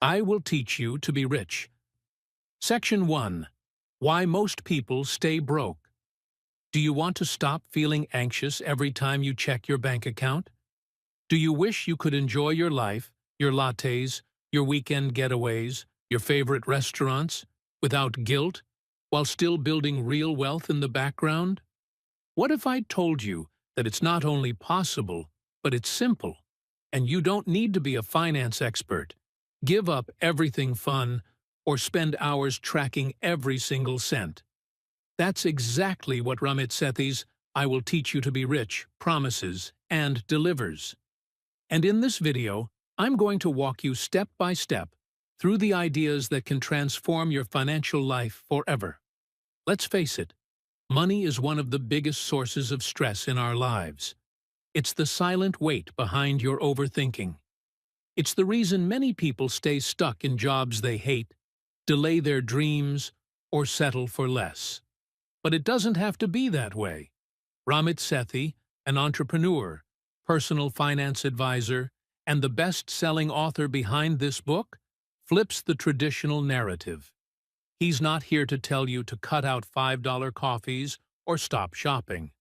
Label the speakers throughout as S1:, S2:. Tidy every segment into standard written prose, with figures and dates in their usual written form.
S1: I will teach you to be rich. Section 1. Why most people stay broke. Do you want to stop feeling anxious every time you check your bank account? Do you wish you could enjoy your life, your lattes, your weekend getaways, your favorite restaurants, without guilt, while still building real wealth in the background? What if I told you that it's not only possible, but it's simple, and you don't need to be a finance expert, give up everything fun, or spend hours tracking every single cent? That's exactly what Ramit Sethi's I Will Teach You to Be Rich promises and delivers. And in this video, I'm going to walk you step by step through the ideas that can transform your financial life forever. Let's face it, money is one of the biggest sources of stress in our lives. It's the silent weight behind your overthinking. It's the reason many people stay stuck in jobs they hate, delay their dreams, or settle for less. But it doesn't have to be that way. Ramit Sethi, an entrepreneur, personal finance advisor, and the best-selling author behind this book, flips the traditional narrative. He's not here to tell you to cut out $5 coffees or stop shopping.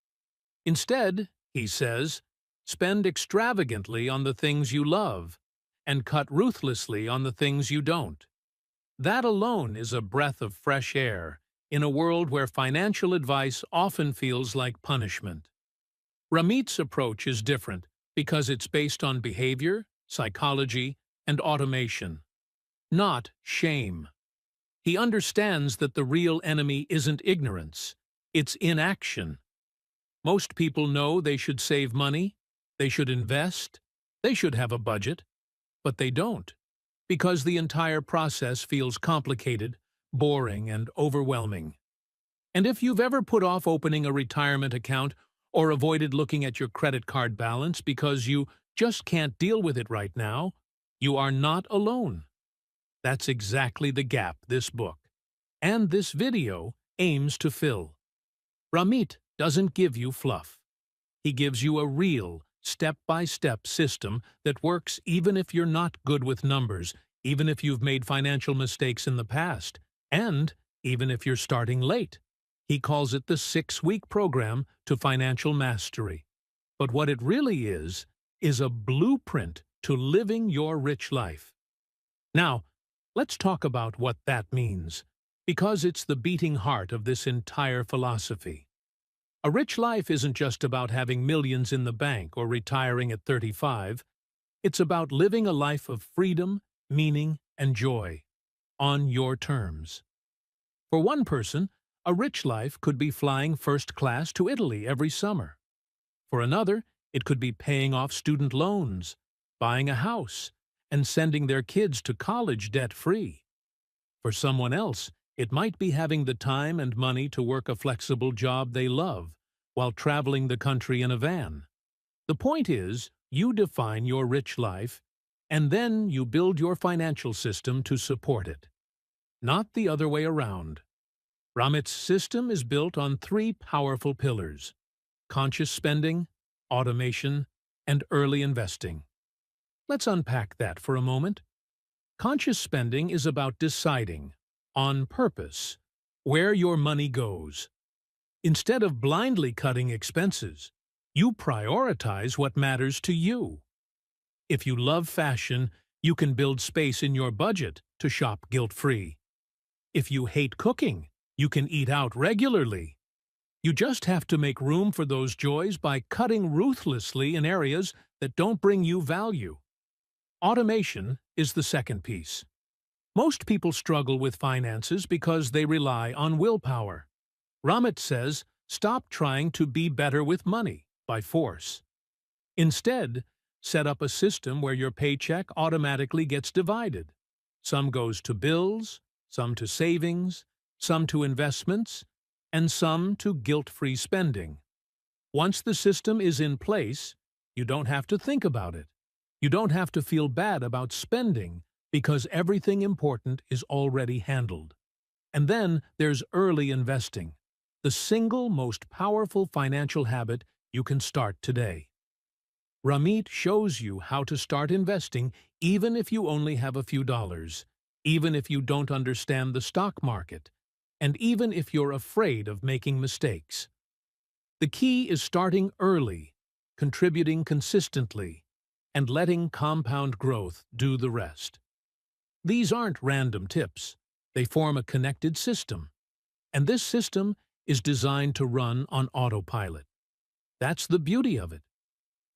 S1: Instead, he says, spend extravagantly on the things you love and cut ruthlessly on the things you don't. That alone is a breath of fresh air in a world where financial advice often feels like punishment. Ramit's approach is different because it's based on behavior, psychology, and automation, not shame. He understands that the real enemy isn't ignorance, it's inaction. Most people know they should save money, they should invest, they should have a budget, but they don't, because the entire process feels complicated, boring, and overwhelming. And if you've ever put off opening a retirement account or avoided looking at your credit card balance because you just can't deal with it right now, you are not alone. That's exactly the gap this book, and this video, aims to fill. Ramit doesn't give you fluff. He gives you a real, step-by-step system that works even if you're not good with numbers, even if you've made financial mistakes in the past, and even if you're starting late. He calls it the 6-week program to financial mastery. But what it really is a blueprint to living your rich life. Now, let's talk about what that means, because it's the beating heart of this entire philosophy. A rich life isn't just about having millions in the bank or retiring at 35. It's about living a life of freedom, meaning, and joy, on your terms. For one person, a rich life could be flying first class to Italy every summer. For another, it could be paying off student loans, buying a house, and sending their kids to college debt-free. For someone else, it might be having the time and money to work a flexible job they love while traveling the country in a van. The point is, you define your rich life, and then you build your financial system to support it. Not the other way around. Ramit's system is built on 3 powerful pillars: conscious spending, automation, and early investing. Let's unpack that for a moment. Conscious spending is about deciding, on purpose, where your money goes. Instead of blindly cutting expenses, you prioritize what matters to you. If you love fashion, you can build space in your budget to shop guilt-free. If you hate cooking, you can eat out regularly. You just have to make room for those joys by cutting ruthlessly in areas that don't bring you value. Automation is the second piece. Most people struggle with finances because they rely on willpower. Ramit says, stop trying to be better with money by force. Instead, set up a system where your paycheck automatically gets divided. Some goes to bills, some to savings, some to investments, and some to guilt-free spending. Once the system is in place, you don't have to think about it. You don't have to feel bad about spending because everything important is already handled. And then there's early investing, the single most powerful financial habit you can start today. Ramit shows you how to start investing even if you only have a few dollars, even if you don't understand the stock market, and even if you're afraid of making mistakes. The key is starting early, contributing consistently, and letting compound growth do the rest. These aren't random tips. They form a connected system, and this system is designed to run on autopilot. That's the beauty of it.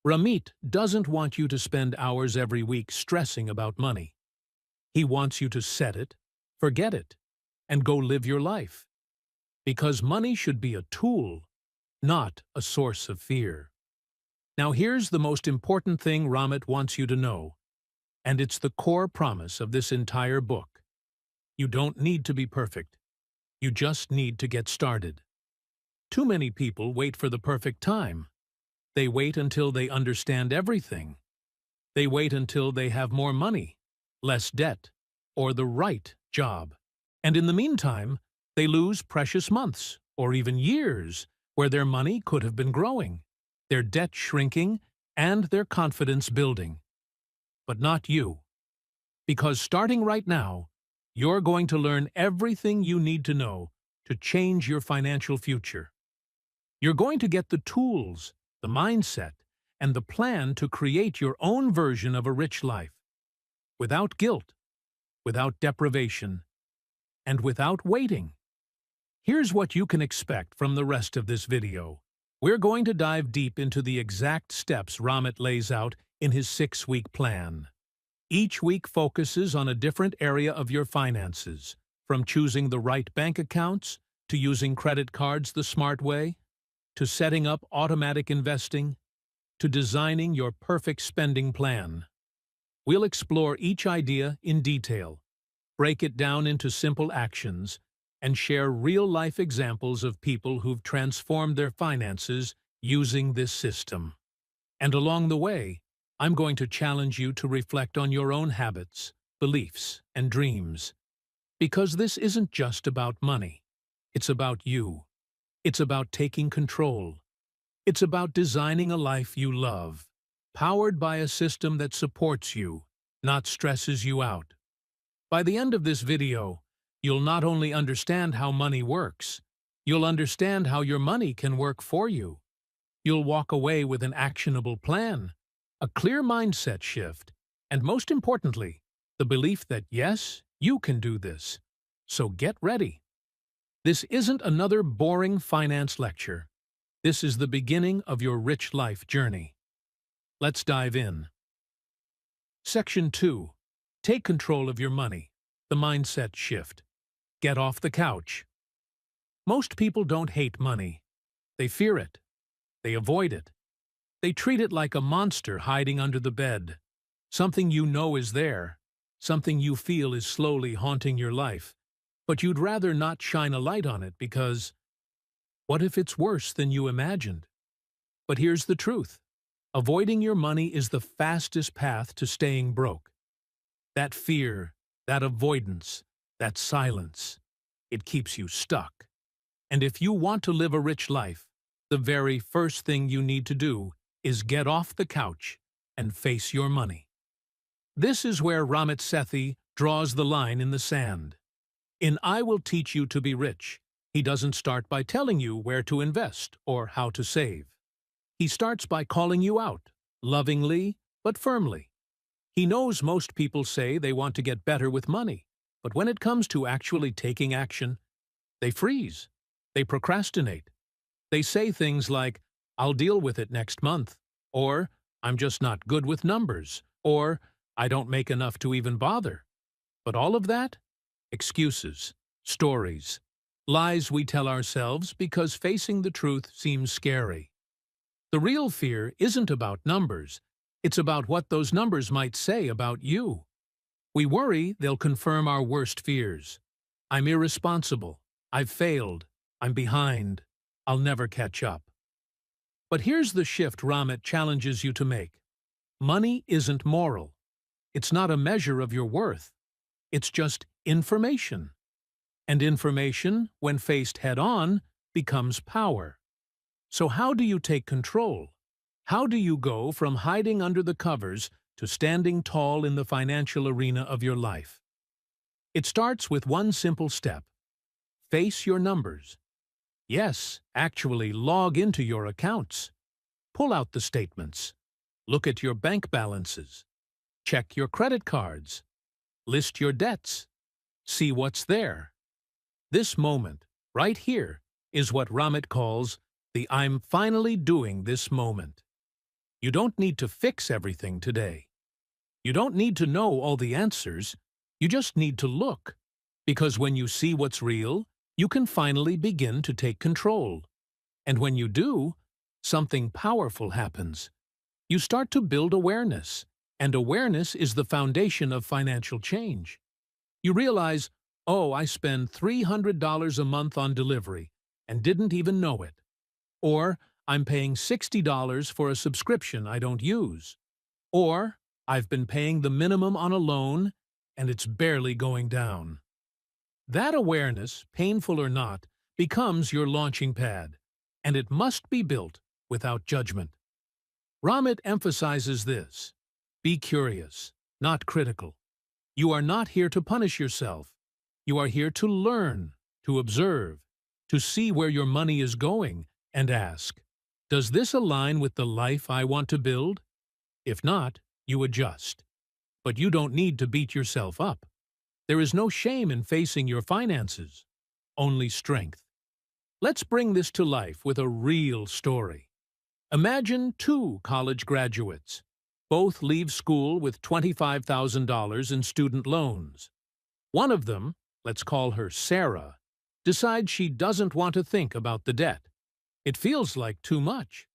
S1: Ramit doesn't want you to spend hours every week stressing about money. He wants you to set it, forget it, and go live your life. Because money should be a tool, not a source of fear. Now here's the most important thing Ramit wants you to know, and it's the core promise of this entire book. You don't need to be perfect. You just need to get started. Too many people wait for the perfect time. They wait until they understand everything. They wait until they have more money, less debt, or the right job. And in the meantime, they lose precious months, or even years, where their money could have been growing, their debt shrinking, and their confidence building. But not you. Because starting right now, you're going to learn everything you need to know to change your financial future. You're going to get the tools, the mindset, and the plan to create your own version of a rich life. Without guilt, without deprivation, and without waiting. Here's what you can expect from the rest of this video. We're going to dive deep into the exact steps Ramit lays out in his 6-week plan. Each week focuses on a different area of your finances, from choosing the right bank accounts, to using credit cards the smart way, to setting up automatic investing, to designing your perfect spending plan. We'll explore each idea in detail, break it down into simple actions, and share real-life examples of people who've transformed their finances using this system. And along the way, I'm going to challenge you to reflect on your own habits, beliefs, and dreams. Because this isn't just about money. It's about you. It's about taking control. It's about designing a life you love, powered by a system that supports you, not stresses you out. By the end of this video, you'll not only understand how money works, you'll understand how your money can work for you. You'll walk away with an actionable plan, a clear mindset shift, and most importantly, the belief that yes, you can do this. So get ready. This isn't another boring finance lecture. This is the beginning of your rich life journey. Let's dive in. Section 2. Take control of your money. The mindset shift. Get off the couch. Most people don't hate money. They fear it. They avoid it. They treat it like a monster hiding under the bed. Something you know is there. Something you feel is slowly haunting your life. But you'd rather not shine a light on it because, what if it's worse than you imagined? But here's the truth. Avoiding your money is the fastest path to staying broke. That fear, that avoidance, that silence, it keeps you stuck. And if you want to live a rich life, the very first thing you need to do is get off the couch and face your money. This is where Ramit Sethi draws the line in the sand. In I Will Teach You to Be Rich, he doesn't start by telling you where to invest or how to save. He starts by calling you out, lovingly but firmly. He knows most people say they want to get better with money, but when it comes to actually taking action, they freeze, they procrastinate. They say things like, I'll deal with it next month, or I'm just not good with numbers, or I don't make enough to even bother. But all of that? Excuses, stories, lies we tell ourselves because facing the truth seems scary. The real fear isn't about numbers, it's about what those numbers might say about you. We worry they'll confirm our worst fears. I'm irresponsible, I've failed, I'm behind, I'll never catch up. But here's the shift Ramit challenges you to make. Money isn't moral. It's not a measure of your worth. It's just information. And information, when faced head-on, becomes power. So how do you take control? How do you go from hiding under the covers to standing tall in the financial arena of your life. It starts with one simple step. Face your numbers. Yes, actually log into your accounts. Pull out the statements. Look at your bank balances. Check your credit cards. List your debts. See what's there. This moment, right here, is what Ramit calls the "I'm finally doing this" moment. You don't need to fix everything today. You don't need to know all the answers. You just need to look. Because when you see what's real, you can finally begin to take control. And when you do, something powerful happens. You start to build awareness, and awareness is the foundation of financial change. You realize, oh, I spend $300 a month on delivery and didn't even know it. Or, I'm paying $60 for a subscription I don't use. Or, I've been paying the minimum on a loan and it's barely going down. That awareness, painful or not, becomes your launching pad, and it must be built without judgment. Ramit emphasizes this. Be curious, not critical. You are not here to punish yourself. You are here to learn, to observe, to see where your money is going, and ask, does this align with the life I want to build? If not, you adjust. But you don't need to beat yourself up. There is no shame in facing your finances, only strength. Let's bring this to life with a real story. Imagine two college graduates. Both leave school with $25,000 in student loans. One of them, let's call her Sarah, decides she doesn't want to think about the debt. It feels like too much.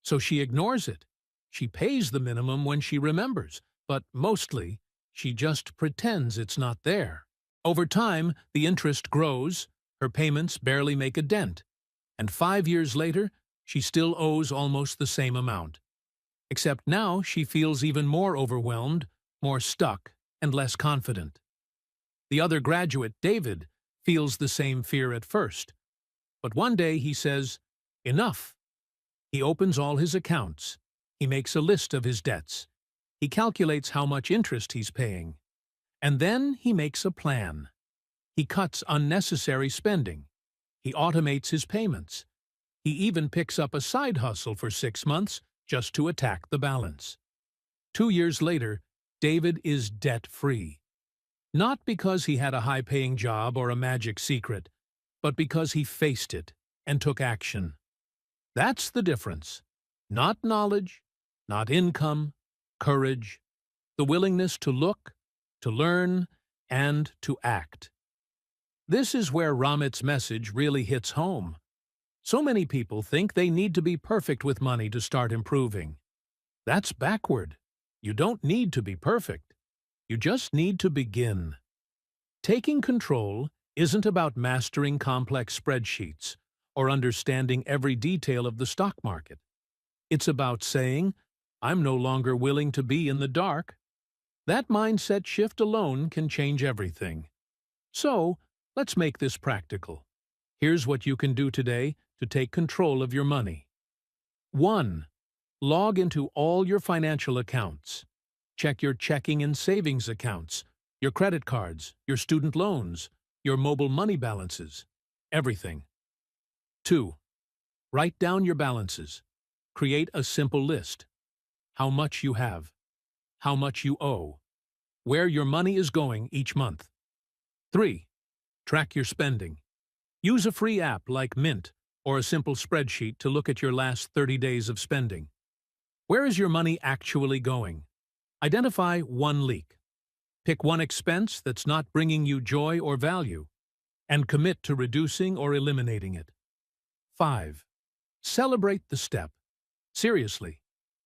S1: So she ignores it. She pays the minimum when she remembers, but mostly, she just pretends it's not there. Over time, the interest grows, her payments barely make a dent, and 5 years later, she still owes almost the same amount. Except now she feels even more overwhelmed, more stuck, and less confident. The other graduate, David, feels the same fear at first. But one day he says, enough. He opens all his accounts. He makes a list of his debts. He calculates how much interest he's paying. And then he makes a plan. He cuts unnecessary spending. He automates his payments. He even picks up a side hustle for 6 months just to attack the balance. 2 years later, David is debt-free. Not because he had a high-paying job or a magic secret, but because he faced it and took action. That's the difference. Not knowledge, not income, courage, the willingness to look, to learn, and to act. This is where Ramit's message really hits home. So many people think they need to be perfect with money to start improving. That's backward. You don't need to be perfect. You just need to begin. Taking control isn't about mastering complex spreadsheets or understanding every detail of the stock market. It's about saying, I'm no longer willing to be in the dark. That mindset shift alone can change everything. So, let's make this practical. Here's what you can do today to take control of your money. 1. Log into all your financial accounts. Check your checking and savings accounts, your credit cards, your student loans, your mobile money balances, everything. 2. Write down your balances. Create a simple list. How much you have, how much you owe, where your money is going each month. 3. Track your spending. Use a free app like Mint or a simple spreadsheet to look at your last 30 days of spending. Where is your money actually going? Identify one leak. Pick one expense that's not bringing you joy or value, and commit to reducing or eliminating it. 5. Celebrate the step. Seriously,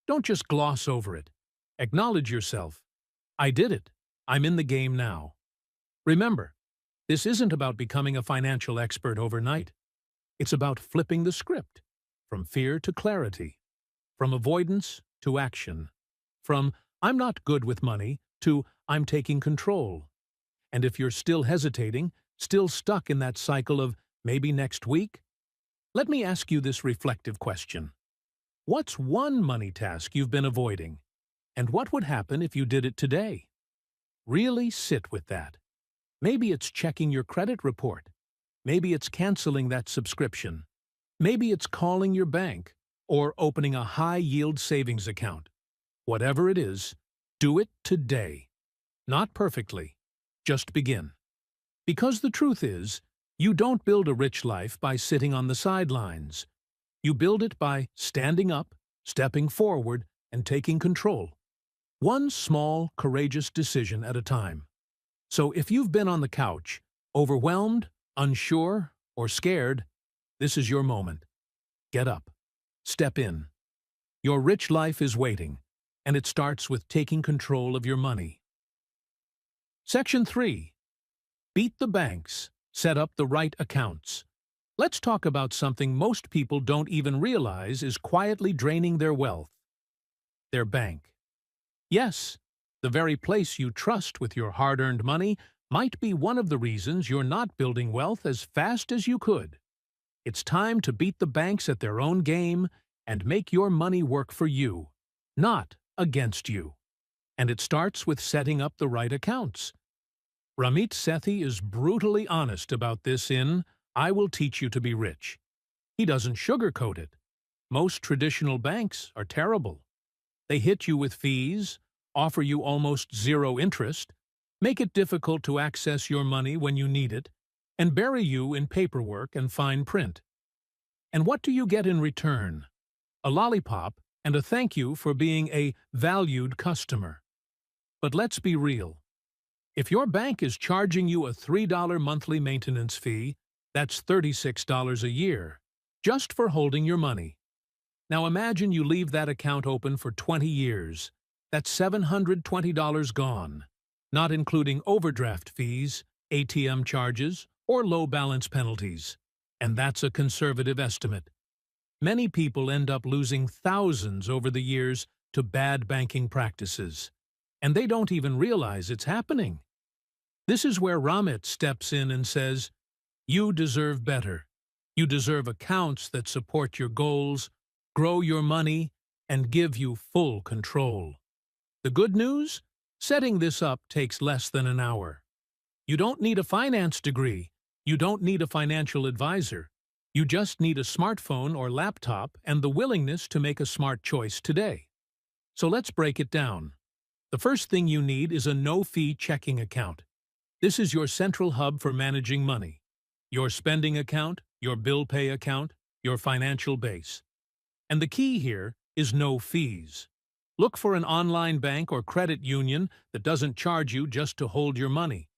S1: don't just gloss over it. Acknowledge yourself. I did it. I'm in the game now. Remember, this isn't about becoming a financial expert overnight. It's about flipping the script, from fear to clarity, from avoidance to action, from I'm not good with money to I'm taking control. And if you're still hesitating, still stuck in that cycle of maybe next week, let me ask you this reflective question. What's one money task you've been avoiding? And what would happen if you did it today? Really sit with that. Maybe it's checking your credit report. Maybe it's canceling that subscription. Maybe it's calling your bank or opening a high-yield savings account. Whatever it is, do it today. Not perfectly. Just begin. Because the truth is, you don't build a rich life by sitting on the sidelines. You build it by standing up, stepping forward, and taking control. One small, courageous decision at a time. So if you've been on the couch, overwhelmed, unsure, or scared, this is your moment. Get up. Step in. Your rich life is waiting, and it starts with taking control of your money. Section 3. Beat the banks. Set up the right accounts. Let's talk about something most people don't even realize is quietly draining their wealth. Their bank. Yes, the very place you trust with your hard-earned money might be one of the reasons you're not building wealth as fast as you could. It's time to beat the banks at their own game and make your money work for you, not against you. And it starts with setting up the right accounts. Ramit Sethi is brutally honest about this in I Will Teach You to Be Rich. He doesn't sugarcoat it. Most traditional banks are terrible. They hit you with fees, offer you almost zero interest, make it difficult to access your money when you need it, and bury you in paperwork and fine print. And what do you get in return? A lollipop and a thank you for being a valued customer. But let's be real. If your bank is charging you a $3 monthly maintenance fee, that's $36 a year, just for holding your money. Now imagine you leave that account open for 20 years. That's $720 gone, not including overdraft fees, ATM charges, or low balance penalties. And that's a conservative estimate. Many people end up losing thousands over the years to bad banking practices, and they don't even realize it's happening. This is where Ramit steps in and says, you deserve better. You deserve accounts that support your goals, grow your money, and give you full control. The good news? Setting this up takes less than an hour. You don't need a finance degree. You don't need a financial advisor. You just need a smartphone or laptop and the willingness to make a smart choice today. So let's break it down. The first thing you need is a no-fee checking account. This is your central hub for managing money. Your spending account, your bill pay account, your financial base. And the key here is no fees. Look for an online bank or credit union that doesn't charge you just to hold your money.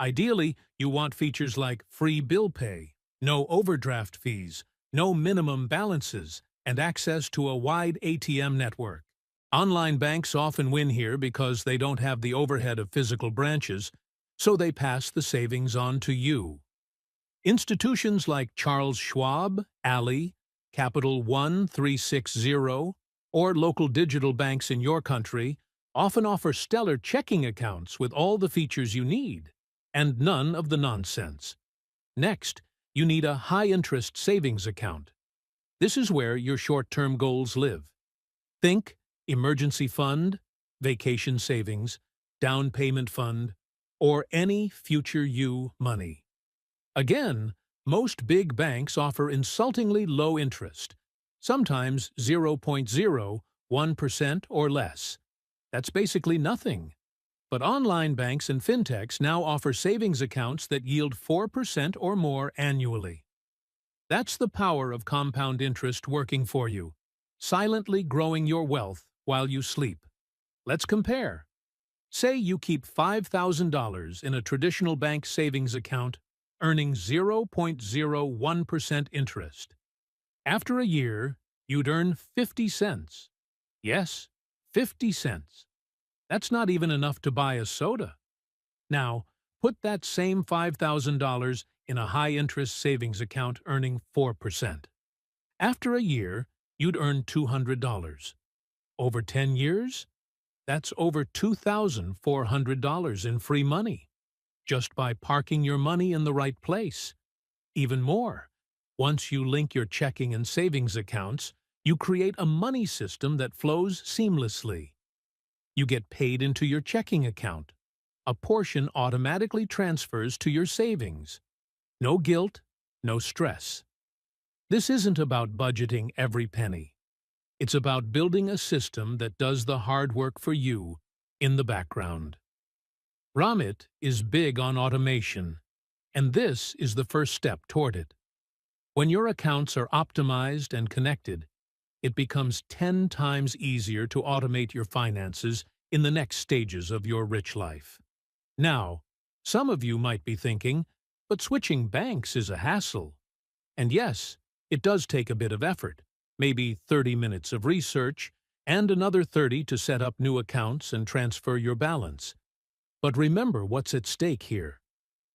S1: Ideally, you want features like free bill pay, no overdraft fees, no minimum balances, and access to a wide ATM network. Online banks often win here because they don't have the overhead of physical branches, so they pass the savings on to you. Institutions like Charles Schwab, Ally, Capital One 360, or local digital banks in your country often offer stellar checking accounts with all the features you need, and none of the nonsense. Next, you need a high-interest savings account. This is where your short-term goals live. Think emergency fund, vacation savings, down payment fund, or any future you money. Again, most big banks offer insultingly low interest, sometimes 0.01% or less. That's basically nothing. But online banks and fintechs now offer savings accounts that yield 4% or more annually. That's the power of compound interest working for you, silently growing your wealth while you sleep. Let's compare. Say you keep $5,000 in a traditional bank savings account, earning 0.01% interest. After a year, you'd earn 50 cents. Yes, 50 cents. That's not even enough to buy a soda. Now, put that same $5,000 in a high-interest savings account earning 4%. After a year, you'd earn $200. Over 10 years, that's over $2,400 in free money, just by parking your money in the right place. Even more, once you link your checking and savings accounts, you create a money system that flows seamlessly. You get paid into your checking account. A portion automatically transfers to your savings. No guilt, no stress. This isn't about budgeting every penny. It's about building a system that does the hard work for you in the background. Ramit is big on automation, and this is the first step toward it. When your accounts are optimized and connected, it becomes 10 times easier to automate your finances in the next stages of your rich life. Now, some of you might be thinking, but switching banks is a hassle. And yes, it does take a bit of effort, maybe 30 minutes of research, and another 30 to set up new accounts and transfer your balance. But remember what's at stake here.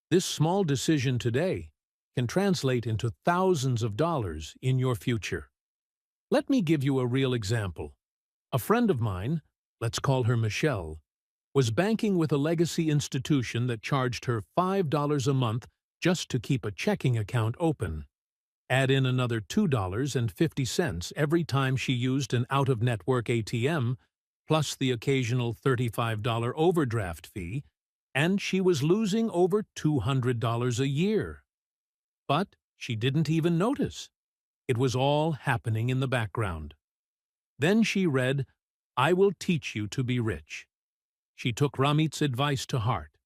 S1: This small decision today can translate into thousands of dollars in your future. Let me give you a real example. A friend of mine, let's call her Michelle, was banking with a legacy institution that charged her $5 a month just to keep a checking account open. Add in another $2.50 every time she used an out-of-network ATM, plus the occasional $35 overdraft fee, and she was losing over $200 a year. But she didn't even notice. It was all happening in the background. Then she read, "I will teach you to be rich." She took Ramit's advice to heart.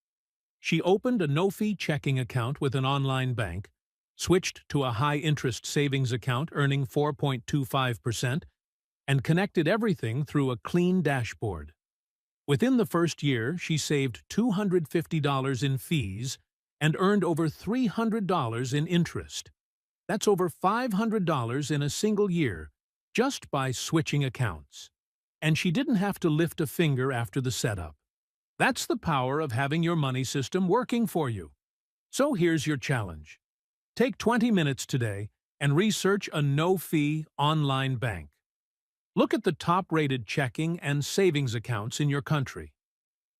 S1: She opened a no-fee checking account with an online bank, switched to a high-interest savings account earning 4.25%, and connected everything through a clean dashboard. Within the first year, she saved $250 in fees and earned over $300 in interest. That's over $500 in a single year, just by switching accounts. And she didn't have to lift a finger after the setup. That's the power of having your money system working for you. So here's your challenge. Take 20 minutes today and research a no-fee online bank. Look at the top-rated checking and savings accounts in your country.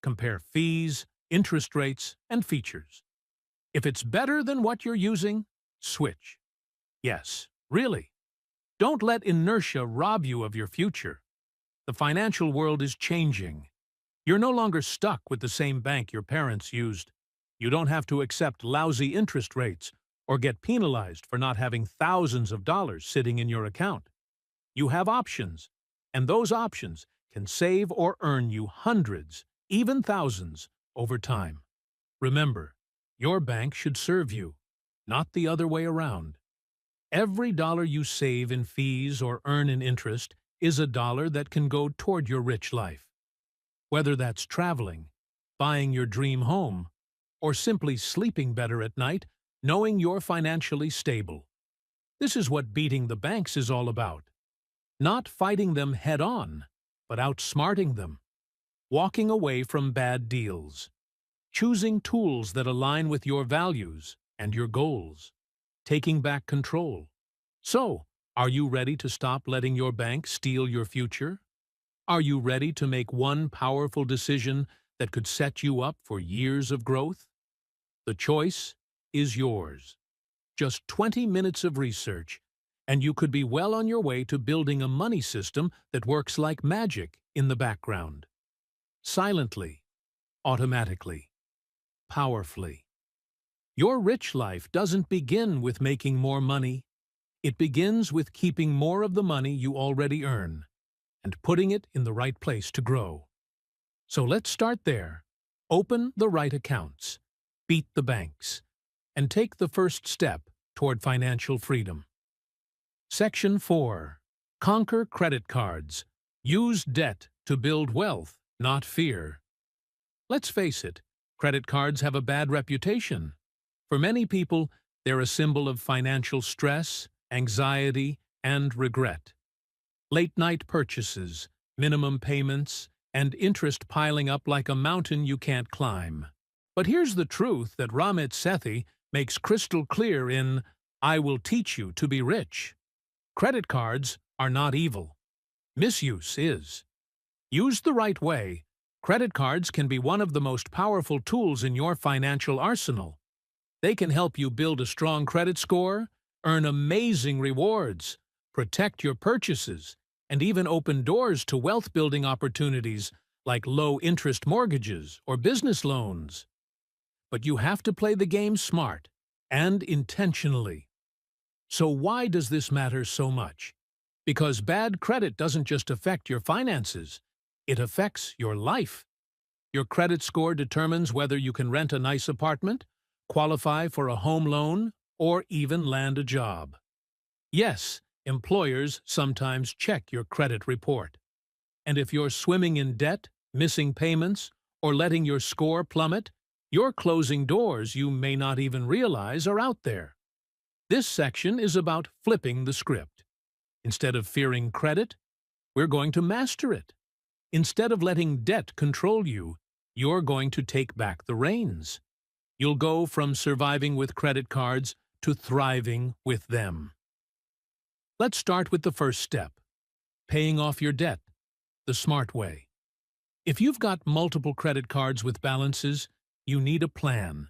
S1: Compare fees, interest rates, and features. If it's better than what you're using, switch. Yes, really. Don't let inertia rob you of your future. The financial world is changing. You're no longer stuck with the same bank your parents used. You don't have to accept lousy interest rates or get penalized for not having thousands of dollars sitting in your account. You have options, and those options can save or earn you hundreds, even thousands, over time. Remember, your bank should serve you, not the other way around. Every dollar you save in fees or earn in interest is a dollar that can go toward your rich life. Whether that's traveling, buying your dream home, or simply sleeping better at night, knowing you're financially stable. This is what beating the banks is all about. Not fighting them head-on, but outsmarting them. Walking away from bad deals. Choosing tools that align with your values and your goals. Taking back control. So, are you ready to stop letting your bank steal your future? Are you ready to make one powerful decision that could set you up for years of growth? The choice is yours. Just 20 minutes of research, and you could be well on your way to building a money system that works like magic in the background. Silently, automatically, powerfully. Your rich life doesn't begin with making more money. It begins with keeping more of the money you already earn and putting it in the right place to grow. So let's start there. Open the right accounts, beat the banks, and take the first step toward financial freedom. Section 4. Conquer credit cards. Use debt to build wealth, not fear. Let's face it, credit cards have a bad reputation. For many people, they're a symbol of financial stress, anxiety, and regret. Late-night purchases, minimum payments, and interest piling up like a mountain you can't climb. But here's the truth that Ramit Sethi makes crystal clear in I Will Teach You to Be Rich. Credit cards are not evil. Misuse is. Used the right way, credit cards can be one of the most powerful tools in your financial arsenal. They can help you build a strong credit score, earn amazing rewards, protect your purchases, and even open doors to wealth-building opportunities like low-interest mortgages or business loans. But you have to play the game smart and intentionally. So why does this matter so much? Because bad credit doesn't just affect your finances, it affects your life. Your credit score determines whether you can rent a nice apartment, qualify for a home loan, or even land a job. Yes, employers sometimes check your credit report. And if you're swimming in debt, missing payments, or letting your score plummet, you're closing doors you may not even realize are out there. This section is about flipping the script. Instead of fearing credit, we're going to master it. Instead of letting debt control you, you're going to take back the reins. You'll go from surviving with credit cards to thriving with them. Let's start with the first step, paying off your debt the smart way. If you've got multiple credit cards with balances, you need a plan.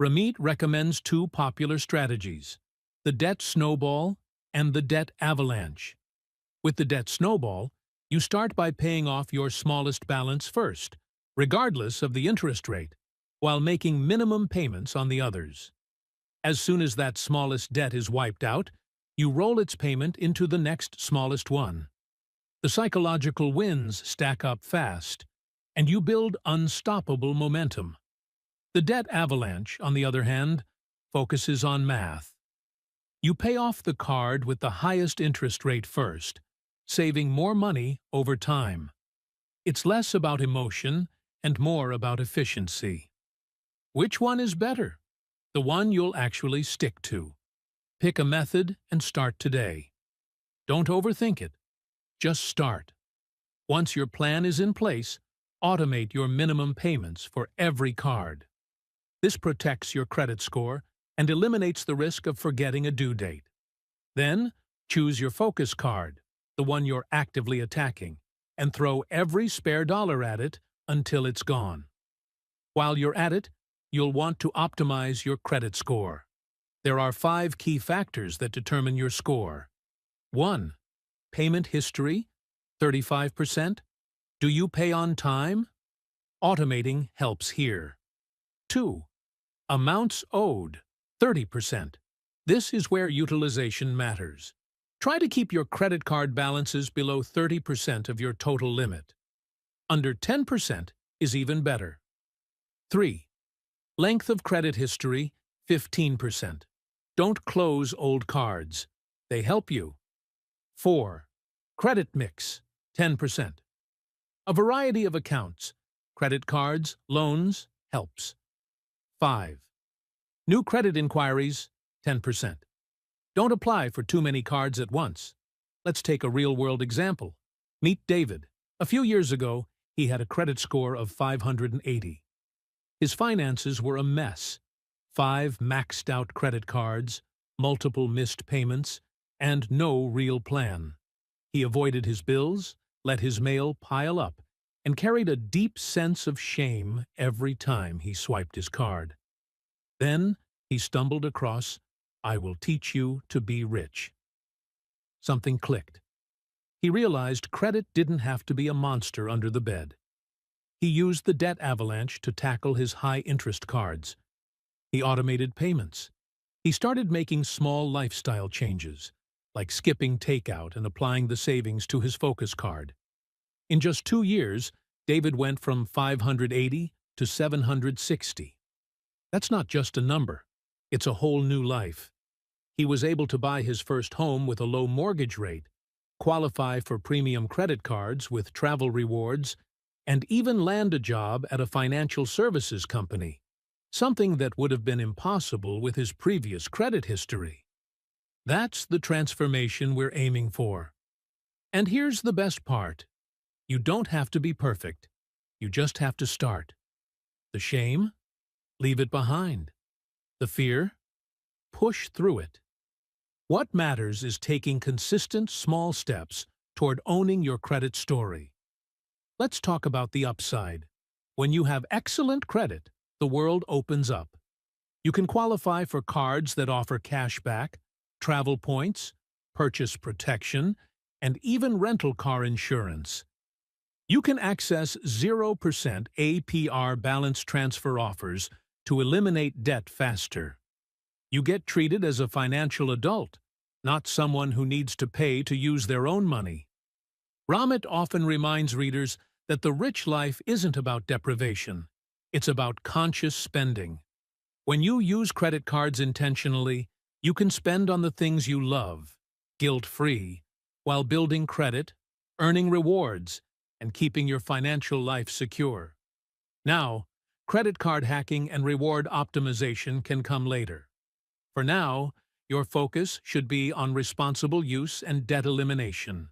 S1: Ramit recommends two popular strategies, the debt snowball and the debt avalanche. With the debt snowball, you start by paying off your smallest balance first, regardless of the interest rate, while making minimum payments on the others. As soon as that smallest debt is wiped out, you roll its payment into the next smallest one. The psychological wins stack up fast, and you build unstoppable momentum. The debt avalanche, on the other hand, focuses on math. You pay off the card with the highest interest rate first, saving more money over time. It's less about emotion and more about efficiency. Which one is better? The one you'll actually stick to. Pick a method and start today. Don't overthink it. Just start. Once your plan is in place, automate your minimum payments for every card. This protects your credit score and eliminates the risk of forgetting a due date. Then, choose your focus card, the one you're actively attacking, and throw every spare dollar at it until it's gone. While you're at it, you'll want to optimize your credit score. There are 5 key factors that determine your score. 1. Payment history, 35%. Do you pay on time? Automating helps here. 2. Amounts owed, 30%. This is where utilization matters. Try to keep your credit card balances below 30% of your total limit. Under 10% is even better. 3. Length of credit history, 15%. Don't close old cards. They help you. 4. Credit mix, 10%. A variety of accounts, credit cards, loans, helps. 5. New credit inquiries, 10%. Don't apply for too many cards at once. Let's take a real-world example. Meet David. A few years ago, he had a credit score of 580. His finances were a mess. 5 maxed-out credit cards, multiple missed payments, and no real plan. He avoided his bills, let his mail pile up, and carried a deep sense of shame every time he swiped his card. Then he stumbled across, "I will teach you to be rich." Something clicked. He realized credit didn't have to be a monster under the bed. He used the debt avalanche to tackle his high-interest cards. He automated payments. He started making small lifestyle changes, like skipping takeout and applying the savings to his focus card. In just 2 years, David went from 580 to 760. That's not just a number. It's a whole new life. He was able to buy his first home with a low mortgage rate, qualify for premium credit cards with travel rewards, and even land a job at a financial services company, something that would have been impossible with his previous credit history. That's the transformation we're aiming for. And here's the best part. You don't have to be perfect. You just have to start. The shame? Leave it behind. The fear? Push through it. What matters is taking consistent small steps toward owning your credit story. Let's talk about the upside. When you have excellent credit, the world opens up. You can qualify for cards that offer cash back, travel points, purchase protection, and even rental car insurance. You can access 0% APR balance transfer offers to eliminate debt faster. You get treated as a financial adult, not someone who needs to pay to use their own money. Ramit often reminds readers that the rich life isn't about deprivation. It's about conscious spending. When you use credit cards intentionally, you can spend on the things you love, guilt-free, while building credit, earning rewards, and keeping your financial life secure. Now, credit card hacking and reward optimization can come later. For now, your focus should be on responsible use and debt elimination.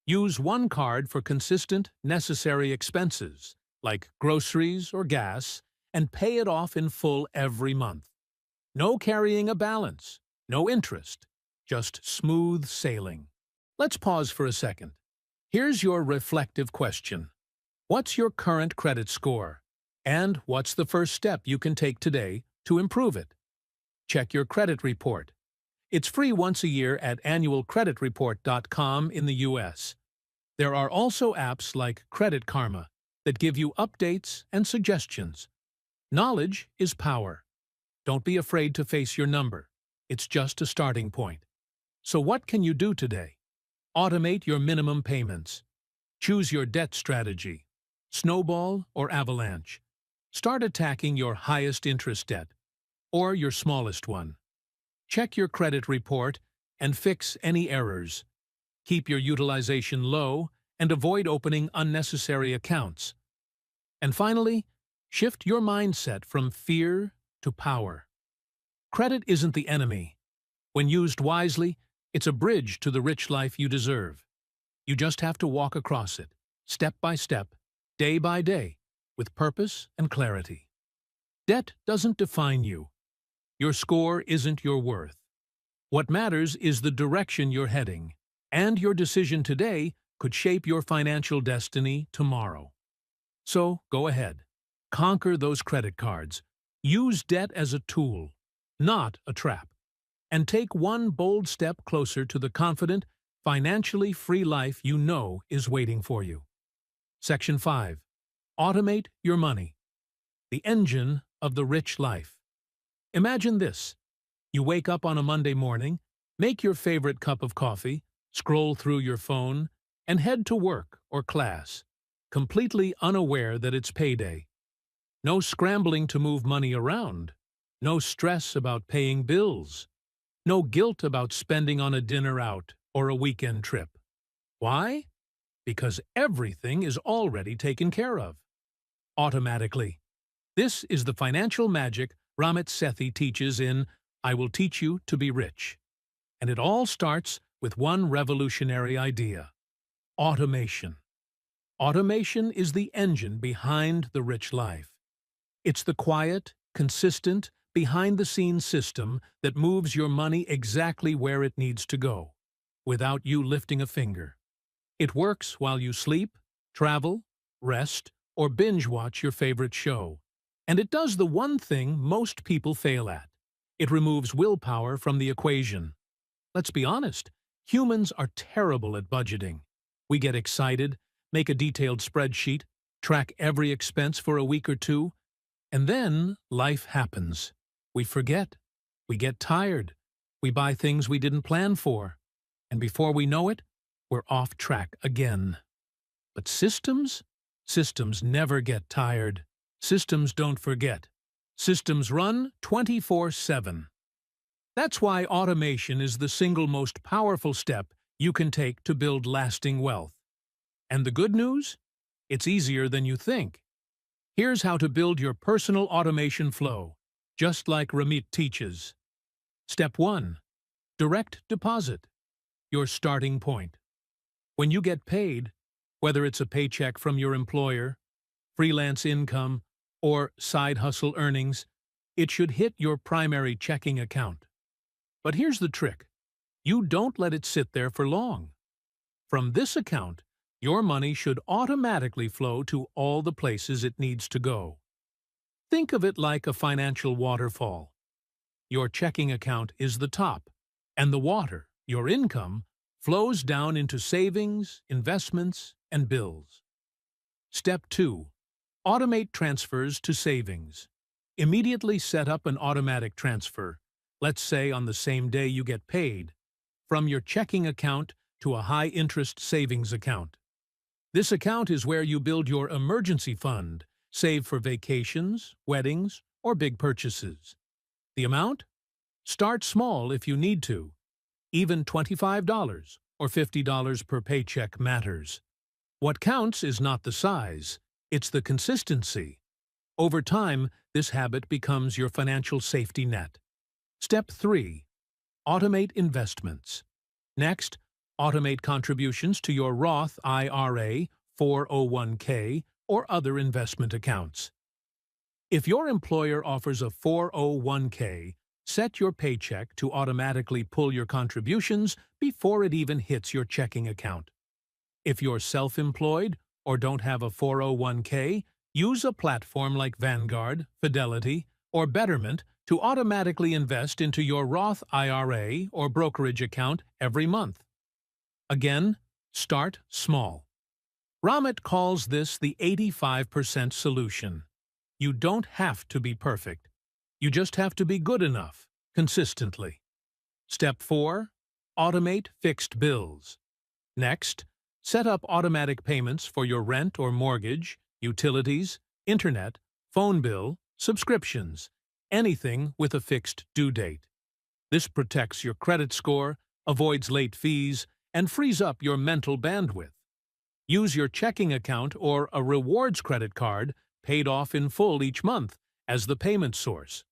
S1: Use one card for consistent, necessary expenses, like groceries or gas, and pay it off in full every month. No carrying a balance, no interest, just smooth sailing. Let's pause for a second. Here's your reflective question. What's your current credit score? And what's the first step you can take today to improve it? Check your credit report. It's free once a year at annualcreditreport.com in the US. There are also apps like Credit Karma that give you updates and suggestions. Knowledge is power. Don't be afraid to face your number. It's just a starting point. So what can you do today? Automate your minimum payments. Choose your debt strategy. Snowball or avalanche. Start attacking your highest interest debt, or your smallest one. Check your credit report and fix any errors. Keep your utilization low and avoid opening unnecessary accounts. And finally, shift your mindset from fear to power. Credit isn't the enemy. When used wisely, it's a bridge to the rich life you deserve. You just have to walk across it, step by step, day by day, with purpose and clarity. Debt doesn't define you. Your score isn't your worth. What matters is the direction you're heading, and your decision today could shape your financial destiny tomorrow. So, go ahead. Conquer those credit cards. Use debt as a tool, not a trap. And take one bold step closer to the confident, financially free life you know is waiting for you. Section 5. Automate your money. The engine of the rich life. Imagine this. You wake up on a Monday morning, make your favorite cup of coffee, scroll through your phone, and head to work or class, completely unaware that it's payday. No scrambling to move money around. No stress about paying bills. No guilt about spending on a dinner out or a weekend trip. Why? Because everything is already taken care of. Automatically. This is the financial magic Ramit Sethi teaches in I Will Teach You to Be Rich. And it all starts with one revolutionary idea: automation. Automation is the engine behind the rich life. It's the quiet, consistent, behind-the-scenes system that moves your money exactly where it needs to go, without you lifting a finger. It works while you sleep, travel, rest, or binge-watch your favorite show. And it does the one thing most people fail at. It removes willpower from the equation. Let's be honest, humans are terrible at budgeting. We get excited, make a detailed spreadsheet, track every expense for a week or two, and then life happens. We forget. We get tired. We buy things we didn't plan for. And before we know it, we're off track again. But systems? Systems never get tired. Systems don't forget. Systems run 24/7. That's why automation is the single most powerful step you can take to build lasting wealth. And the good news? It's easier than you think. Here's how to build your personal automation flow, just like Ramit teaches. Step 1. Direct deposit. Your starting point. When you get paid, whether it's a paycheck from your employer, freelance income, or side hustle earnings, it should hit your primary checking account. But here's the trick. You don't let it sit there for long. From this account, your money should automatically flow to all the places it needs to go. Think of it like a financial waterfall. Your checking account is the top, and the water, your income, flows down into savings, investments, and bills. Step 2. Automate transfers to savings. Immediately set up an automatic transfer, let's say on the same day you get paid, from your checking account to a high-interest savings account. This account is where you build your emergency fund, save for vacations, weddings, or big purchases. The amount? Start small if you need to. Even $25 or $50 per paycheck matters. What counts is not the size, it's the consistency. Over time, this habit becomes your financial safety net. Step 3. Automate investments. Next, automate contributions to your Roth IRA, 401k, or other investment accounts. If your employer offers a 401k, set your paycheck to automatically pull your contributions before it even hits your checking account. If you're self-employed or don't have a 401k, use a platform like Vanguard, Fidelity, or Betterment to automatically invest into your Roth IRA or brokerage account every month. Again, start small. Ramit calls this the 85% solution. You don't have to be perfect. You just have to be good enough, consistently. Step 4. Automate fixed bills. Next, set up automatic payments for your rent or mortgage, utilities, internet, phone bill, subscriptions, anything with a fixed due date. This protects your credit score, avoids late fees, and frees up your mental bandwidth. Use your checking account or a rewards credit card paid off in full each month as the payment source.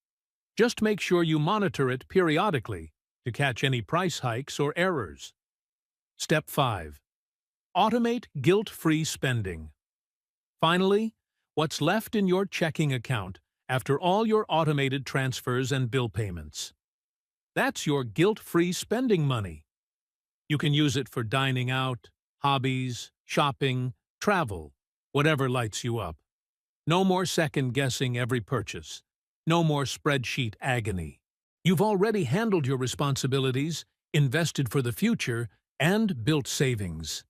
S1: Just make sure you monitor it periodically to catch any price hikes or errors. Step 5. Automate guilt-free spending. Finally, what's left in your checking account after all your automated transfers and bill payments? That's your guilt-free spending money. You can use it for dining out, hobbies, shopping, travel, whatever lights you up. No more second-guessing every purchase. No more spreadsheet agony. You've already handled your responsibilities, invested for the future, and built savings.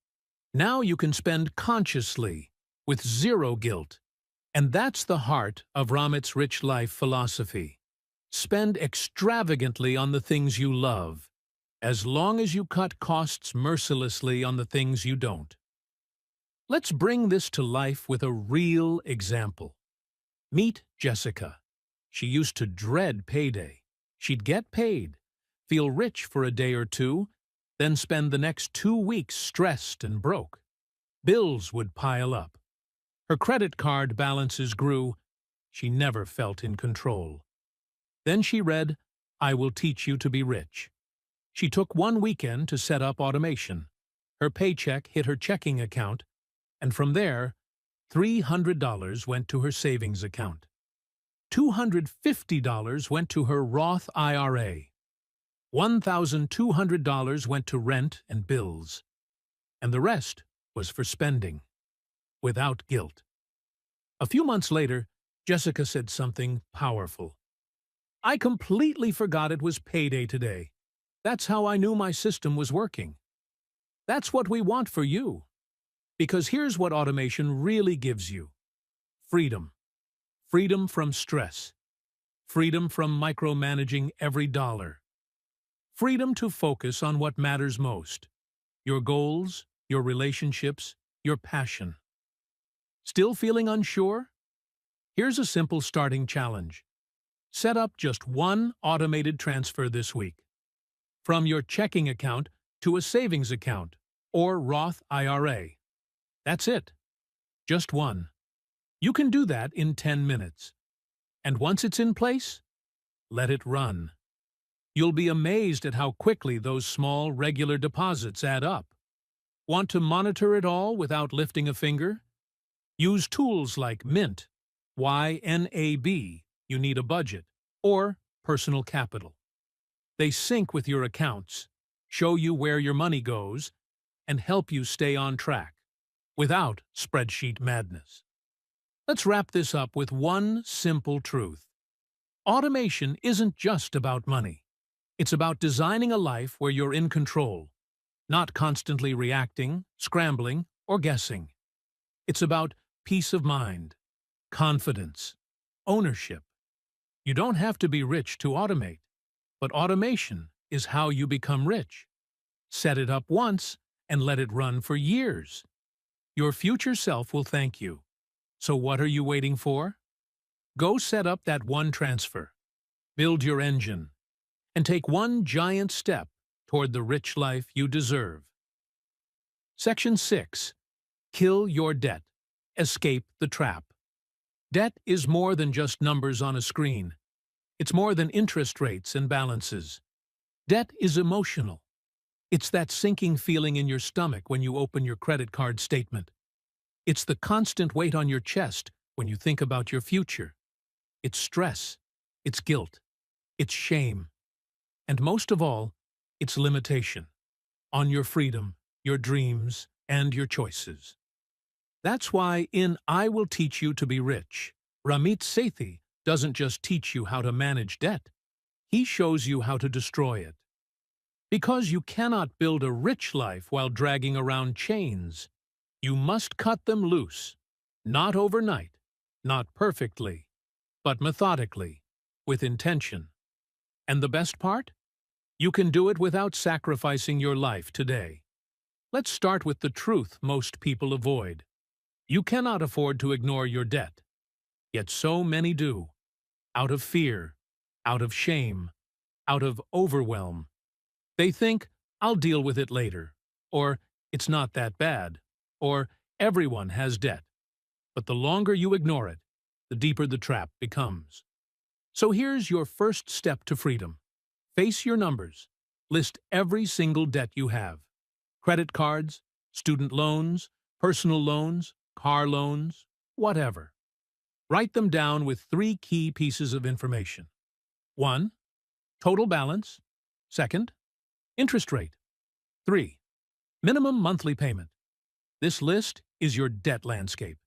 S1: Now you can spend consciously, with zero guilt. And that's the heart of Ramit's Rich Life philosophy. Spend extravagantly on the things you love, as long as you cut costs mercilessly on the things you don't. Let's bring this to life with a real example. Meet Jessica. She used to dread payday. She'd get paid, feel rich for a day or two, then spend the next 2 weeks stressed and broke. Bills would pile up. Her credit card balances grew. She never felt in control. Then she read, "I Will Teach You to Be Rich." She took one weekend to set up automation. Her paycheck hit her checking account, and from there, $300 went to her savings account. $250 went to her Roth IRA. $1,200 went to rent and bills. And the rest was for spending, without guilt. A few months later, Jessica said something powerful. "I completely forgot it was payday today. That's how I knew my system was working." That's what we want for you. Because here's what automation really gives you. Freedom. Freedom from stress. Freedom from micromanaging every dollar. Freedom to focus on what matters most. Your goals, your relationships, your passion. Still feeling unsure? Here's a simple starting challenge. Set up just one automated transfer this week. From your checking account to a savings account or Roth IRA. That's it. Just one. You can do that in 10 minutes. And once it's in place, let it run. You'll be amazed at how quickly those small, regular deposits add up. Want to monitor it all without lifting a finger? Use tools like Mint, YNAB, you need a budget, or Personal Capital. They sync with your accounts, show you where your money goes, and help you stay on track, without spreadsheet madness. Let's wrap this up with one simple truth. Automation isn't just about money. It's about designing a life where you're in control, not constantly reacting, scrambling, or guessing. It's about peace of mind, confidence, ownership. You don't have to be rich to automate, but automation is how you become rich. Set it up once and let it run for years. Your future self will thank you. So what are you waiting for? Go set up that one transfer, build your engine, and take one giant step toward the rich life you deserve. Section 6. Kill your debt. Escape the trap. Debt is more than just numbers on a screen. It's more than interest rates and balances. Debt is emotional. It's that sinking feeling in your stomach when you open your credit card statement. It's the constant weight on your chest when you think about your future. It's stress. It's guilt. It's shame. And most of all, it's limitation on your freedom, your dreams, and your choices. That's why in I Will Teach You to Be Rich, Ramit Sethi doesn't just teach you how to manage debt. He shows you how to destroy it. Because you cannot build a rich life while dragging around chains. You must cut them loose, not overnight, not perfectly, but methodically, with intention. And the best part? You can do it without sacrificing your life today. Let's start with the truth most people avoid. You cannot afford to ignore your debt. Yet so many do. Out of fear, out of shame, out of overwhelm. They think, I'll deal with it later, or it's not that bad, or everyone has debt. But the longer you ignore it, the deeper the trap becomes. So here's your first step to freedom. Face your numbers. List every single debt you have. Credit cards, student loans, personal loans, car loans, whatever. Write them down with 3 key pieces of information. 1. Total balance. 2. Interest rate. 3. Minimum monthly payment. This list is your debt landscape.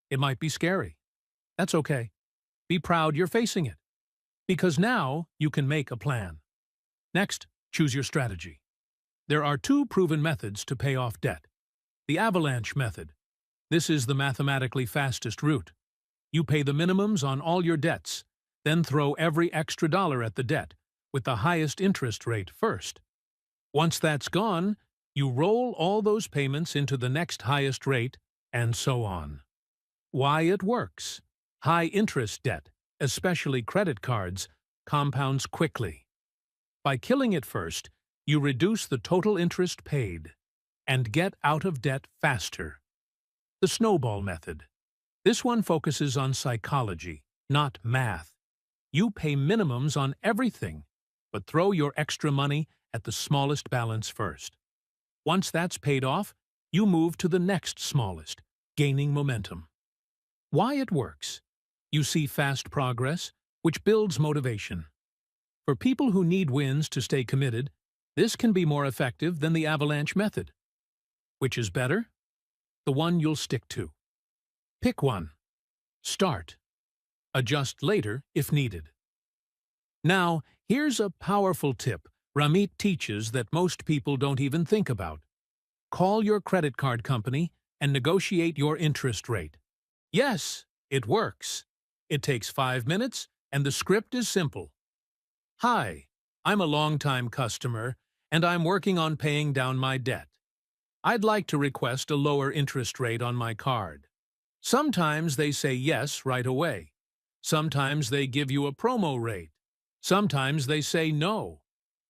S1: It might be scary. That's okay. Be proud you're facing it. Because now you can make a plan. Next, choose your strategy. There are 2 proven methods to pay off debt. The avalanche method. This is the mathematically fastest route. You pay the minimums on all your debts, then throw every extra dollar at the debt, with the highest interest rate first. Once that's gone, you roll all those payments into the next highest rate, and so on. Why it works? High-interest debt, especially credit cards, compounds quickly. By killing it first, you reduce the total interest paid and get out of debt faster. The snowball method. This one focuses on psychology, not math. You pay minimums on everything, but throw your extra money at the smallest balance first. Once that's paid off, you move to the next smallest, gaining momentum. Why it works? You see fast progress, which builds motivation. For people who need wins to stay committed, this can be more effective than the avalanche method. Which is better? The one you'll stick to. Pick one. Start. Adjust later if needed. Now, here's a powerful tip Ramit teaches that most people don't even think about. Call your credit card company and negotiate your interest rate. Yes, it works. It takes 5 minutes, and the script is simple. Hi, I'm a long-time customer, and I'm working on paying down my debt. I'd like to request a lower interest rate on my card. Sometimes they say yes right away. Sometimes they give you a promo rate. Sometimes they say no.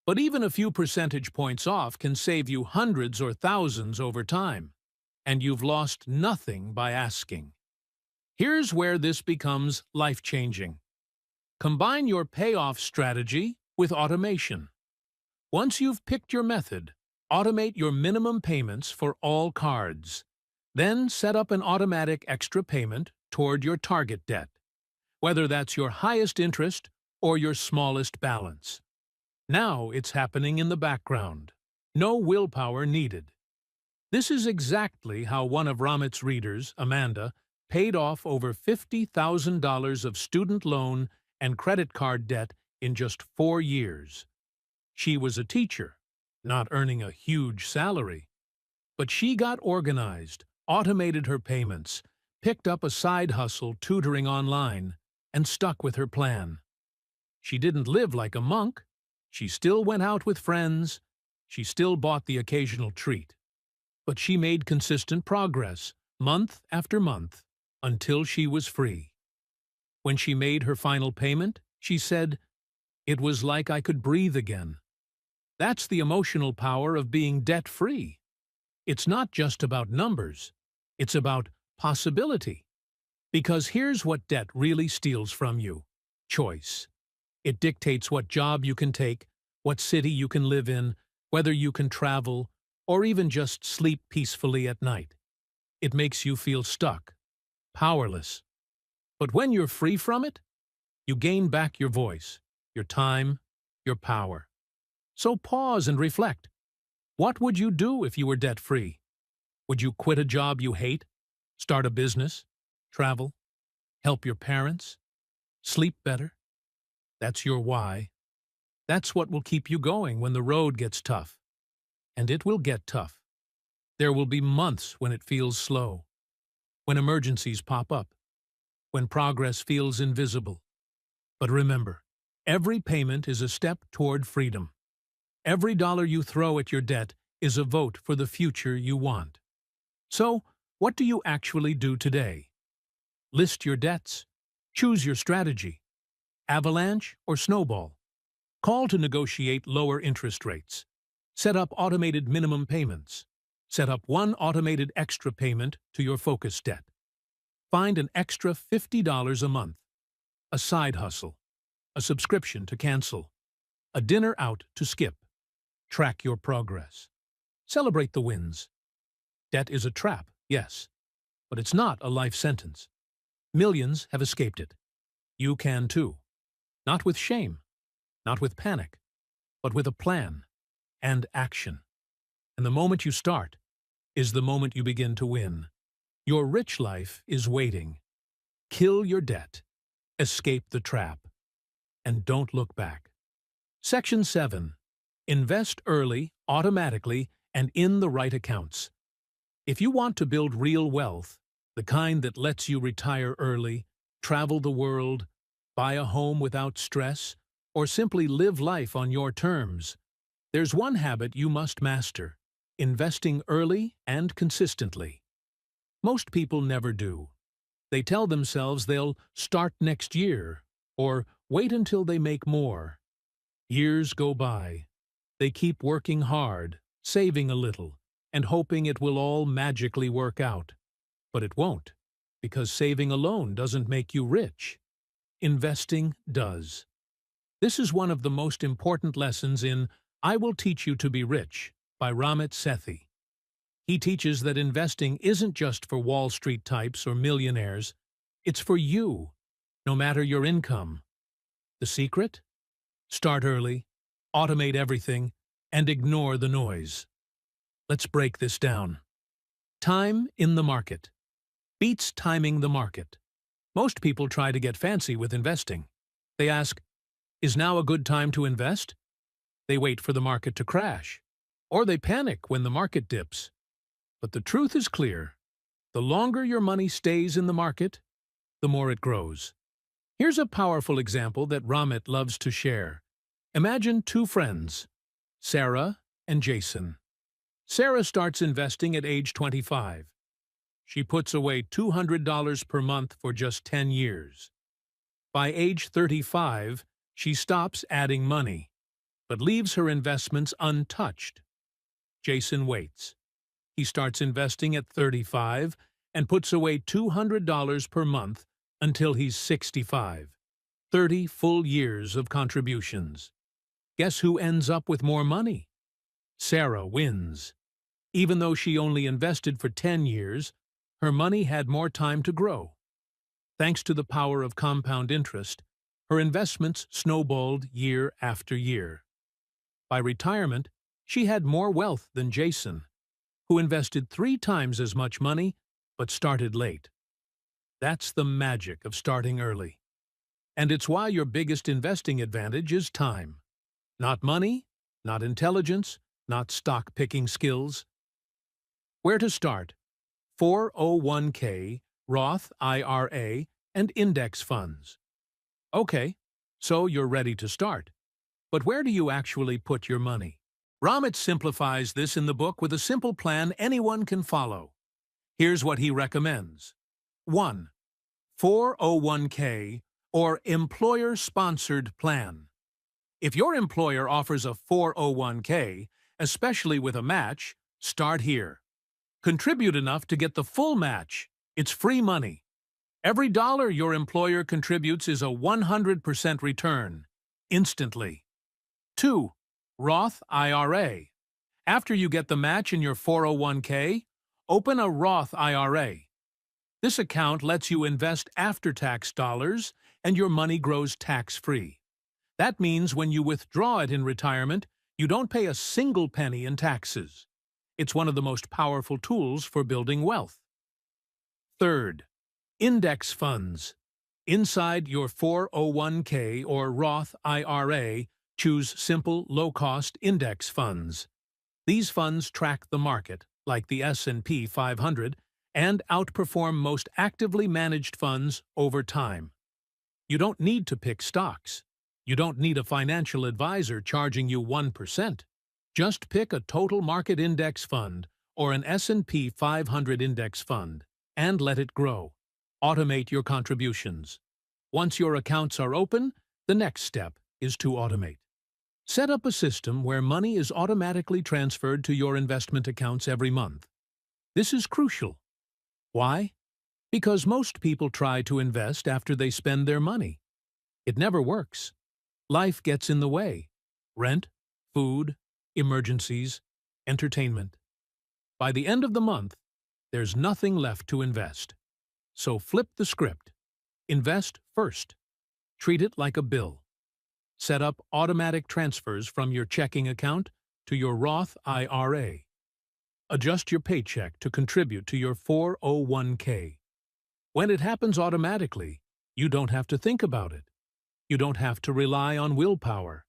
S1: But even a few percentage points off can save you hundreds or thousands over time. And you've lost nothing by asking. Here's where this becomes life-changing. Combine your payoff strategy with automation. Once you've picked your method, automate your minimum payments for all cards. Then set up an automatic extra payment toward your target debt, whether that's your highest interest or your smallest balance. Now it's happening in the background. No willpower needed. This is exactly how one of Ramit's readers, Amanda, paid off over $50,000 of student loan and credit card debt in just 4 years. She was a teacher, not earning a huge salary. But she got organized, automated her payments, picked up a side hustle tutoring online, and stuck with her plan. She didn't live like a monk. She still went out with friends. She still bought the occasional treat. But she made consistent progress, month after month, until she was free. When she made her final payment, she said, "It was like I could breathe again." That's the emotional power of being debt-free. It's not just about numbers. It's about possibility. Because here's what debt really steals from you: choice. It dictates what job you can take, what city you can live in, whether you can travel, or even just sleep peacefully at night. It makes you feel stuck, powerless. But when you're free from it, you gain back your voice, your time, your power. So pause and reflect. What would you do if you were debt-free? Would you quit a job you hate, start a business, travel, help your parents, sleep better? That's your why. That's what will keep you going when the road gets tough. And it will get tough. There will be months when it feels slow, when emergencies pop up, when progress feels invisible. But remember, every payment is a step toward freedom. Every dollar you throw at your debt is a vote for the future you want. So, what do you actually do today? List your debts. Choose your strategy: avalanche or snowball. Call to negotiate lower interest rates. Set up automated minimum payments. Set up one automated extra payment to your focus debt. Find an extra $50 a month. A side hustle. A subscription to cancel. A dinner out to skip. Track your progress. Celebrate the wins. Debt is a trap, yes, but it's not a life sentence. Millions have escaped it. You can too. Not with shame, not with panic, but with a plan and action. And the moment you start is the moment you begin to win. Your rich life is waiting. Kill your debt, escape the trap, and don't look back. Section 7. Invest early, automatically, and in the right accounts. If you want to build real wealth, the kind that lets you retire early, travel the world, buy a home without stress, or simply live life on your terms, there's one habit you must master: investing early and consistently. Most people never do. They tell themselves they'll start next year, or wait until they make more. Years go by. They keep working hard, saving a little, and hoping it will all magically work out. But it won't, because saving alone doesn't make you rich. Investing does. This is one of the most important lessons in "I Will Teach You to Be Rich" by Ramit Sethi. He teaches that investing isn't just for Wall Street types or millionaires. It's for you, no matter your income. The secret? Start early, automate everything, and ignore the noise. Let's break this down. Time in the market beats timing the market. Most people try to get fancy with investing. They ask, "Is now a good time to invest?" They wait for the market to crash, or they panic when the market dips. But the truth is clear. The longer your money stays in the market, the more it grows. Here's a powerful example that Ramit loves to share. Imagine two friends, Sarah and Jason. Sarah starts investing at age 25. She puts away $200 per month for just 10 years. By age 35, she stops adding money, but leaves her investments untouched. Jason waits. He starts investing at 35 and puts away $200 per month until he's 65. 30 full years of contributions. Guess who ends up with more money? Sarah wins. Even though she only invested for 10 years, her money had more time to grow. Thanks to the power of compound interest, her investments snowballed year after year. By retirement, she had more wealth than Jason, who invested 3 times as much money but started late. That's the magic of starting early. And it's why your biggest investing advantage is time. Not money, not intelligence, not stock-picking skills. Where to start? 401k, Roth IRA, and index funds. Okay, so you're ready to start. But where do you actually put your money? Ramit simplifies this in the book with a simple plan anyone can follow. Here's what he recommends. 1. 401k or employer-sponsored plan. If your employer offers a 401k, especially with a match, start here. Contribute enough to get the full match. It's free money. Every dollar your employer contributes is a 100% return, instantly. 2. Roth IRA. After you get the match in your 401k, open a Roth IRA. This account lets you invest after-tax dollars, and your money grows tax-free. That means when you withdraw it in retirement, you don't pay a single penny in taxes. It's one of the most powerful tools for building wealth. Third, index funds. Inside your 401k or Roth IRA, choose simple, low-cost index funds. These funds track the market, like the S&P 500, and outperform most actively managed funds over time. You don't need to pick stocks. You don't need a financial advisor charging you 1%. Just pick a total market index fund or an S&P 500 index fund and let it grow. Automate your contributions. Once your accounts are open, the next step is to automate. Set up a system where money is automatically transferred to your investment accounts every month. This is crucial. Why? Because most people try to invest after they spend their money. It never works. Life gets in the way. Rent, food, emergencies, entertainment. By the end of the month, there's nothing left to invest. So flip the script. Invest first. Treat it like a bill. Set up automatic transfers from your checking account to your Roth IRA. Adjust your paycheck to contribute to your 401k. When it happens automatically, you don't have to think about it. You don't have to rely on willpower.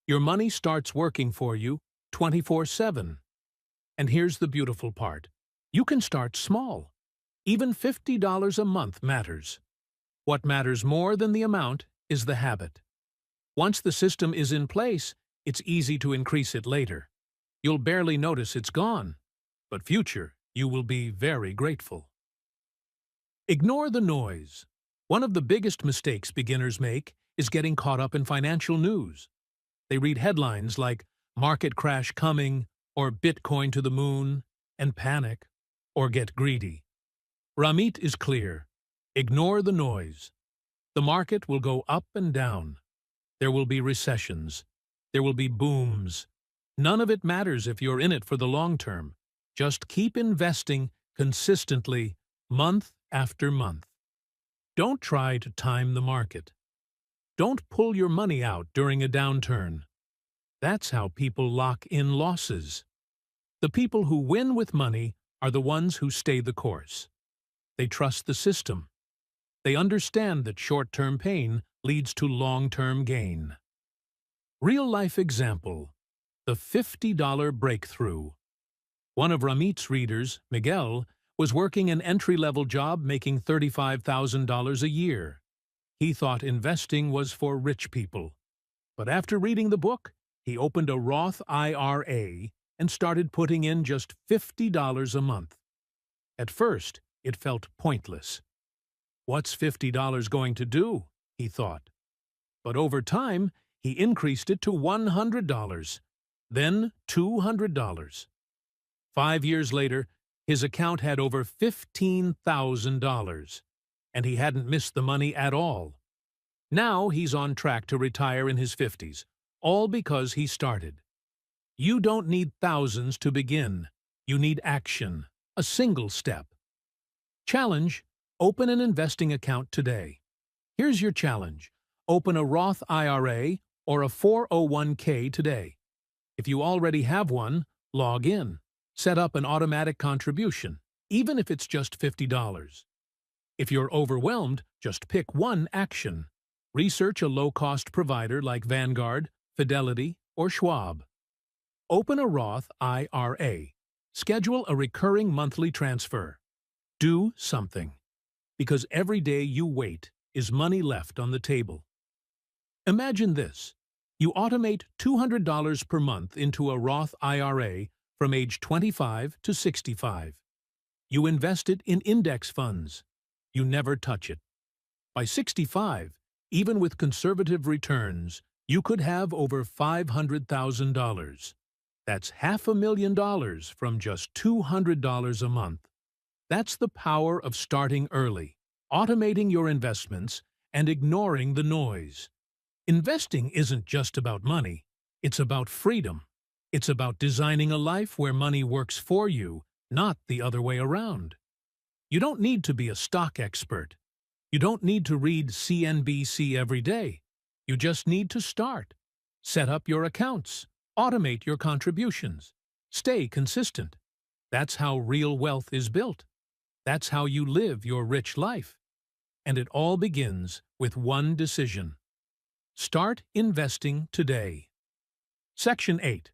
S1: Your money starts working for you 24/7. And here's the beautiful part. You can start small. Even $50 a month matters. What matters more than the amount is the habit. Once the system is in place, it's easy to increase it later. You'll barely notice it's gone, but future, you will be very grateful. Ignore the noise. One of the biggest mistakes beginners make is getting caught up in financial news. They read headlines like "Market Crash Coming" or "Bitcoin to the Moon" and panic or get greedy. Ramit is clear. Ignore the noise. The market will go up and down. There will be recessions. There will be booms. None of it matters if you're in it for the long term. Just keep investing consistently, month after month. Don't try to time the market. Don't pull your money out during a downturn. That's how people lock in losses. The people who win with money are the ones who stay the course. They trust the system. They understand that short-term pain leads to long-term gain. Real-life example: the $50 breakthrough. One of Ramit's readers, Miguel, was working an entry-level job making $35,000 a year. He thought investing was for rich people. But after reading the book, he opened a Roth IRA and started putting in just $50 a month. At first, it felt pointless. What's $50 going to do? He thought. But over time, he increased it to $100, then $200. 5 years later, his account had over $15,000, and he hadn't missed the money at all. Now he's on track to retire in his 50s, all because he started. You don't need thousands to begin. You need action, a single step. Challenge: open an investing account today. Here's your challenge. Open a Roth IRA or a 401k today. If you already have one, log in. Set up an automatic contribution, even if it's just $50. If you're overwhelmed, just pick one action. Research a low-cost provider like Vanguard, Fidelity, or Schwab. Open a Roth IRA. Schedule a recurring monthly transfer. Do something. because every day you wait is money left on the table. Imagine this. You automate $200 per month into a Roth IRA from age 25 to 65. You invest it in index funds. You never touch it. By 65, even with conservative returns, you could have over $500,000. That's $500,000 from just $200 a month. That's the power of starting early, automating your investments, and ignoring the noise. Investing isn't just about money. It's about freedom. It's about designing a life where money works for you, not the other way around. You don't need to be a stock expert. You don't need to read CNBC every day. You just need to start. Set up your accounts. Automate your contributions. Stay consistent. That's how real wealth is built. That's how you live your rich life. And it all begins with one decision. Start investing today. Section 8.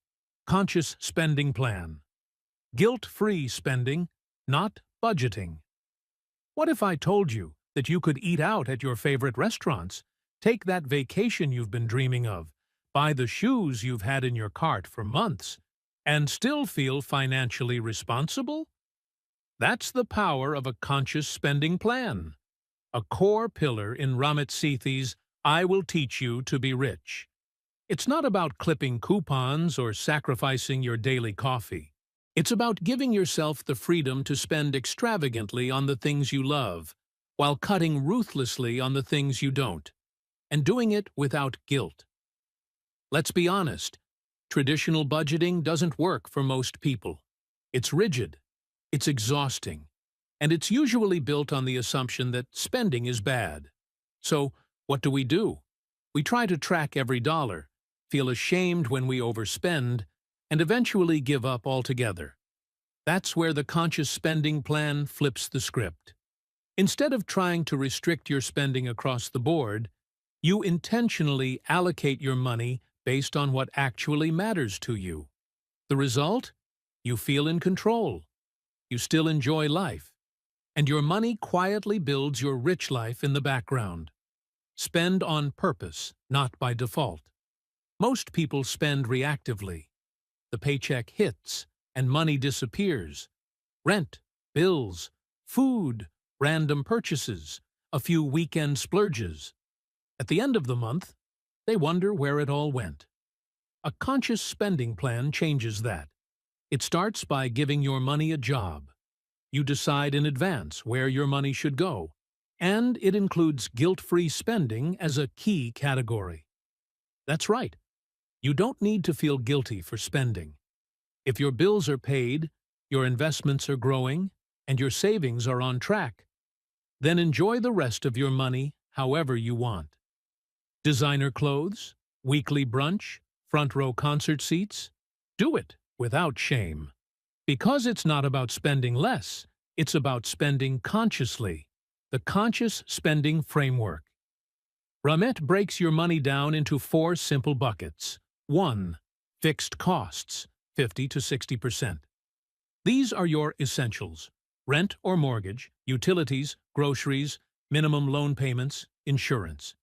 S1: Conscious Spending Plan. Guilt-free spending, not budgeting. What if I told you that you could eat out at your favorite restaurants, take that vacation you've been dreaming of, buy the shoes you've had in your cart for months, and still feel financially responsible? That's the power of a conscious spending plan, a core pillar in Ramit Sethi's I Will Teach You to Be Rich. It's not about clipping coupons or sacrificing your daily coffee. It's about giving yourself the freedom to spend extravagantly on the things you love, while cutting ruthlessly on the things you don't, and doing it without guilt. Let's be honest, traditional budgeting doesn't work for most people. It's rigid, it's exhausting, and it's usually built on the assumption that spending is bad. So, what do? We try to track every dollar, feel ashamed when we overspend, and eventually give up altogether. That's where the conscious spending plan flips the script. Instead of trying to restrict your spending across the board, you intentionally allocate your money based on what actually matters to you. The result? You feel in control. You still enjoy life. And your money quietly builds your rich life in the background. Spend on purpose, not by default. Most people spend reactively. The paycheck hits, and money disappears. Rent, bills, food, random purchases, a few weekend splurges. At the end of the month, they wonder where it all went. A conscious spending plan changes that. It starts by giving your money a job. You decide in advance where your money should go, and it includes guilt-free spending as a key category. That's right. You don't need to feel guilty for spending. If your bills are paid, your investments are growing, and your savings are on track, then enjoy the rest of your money however you want. Designer clothes, weekly brunch, front-row concert seats? Do it without shame. Because it's not about spending less, it's about spending consciously. The conscious spending framework. Ramit breaks your money down into 4 simple buckets. 1. Fixed costs, 50 to 60%. These are your essentials: rent or mortgage, utilities, groceries, minimum loan payments, insurance.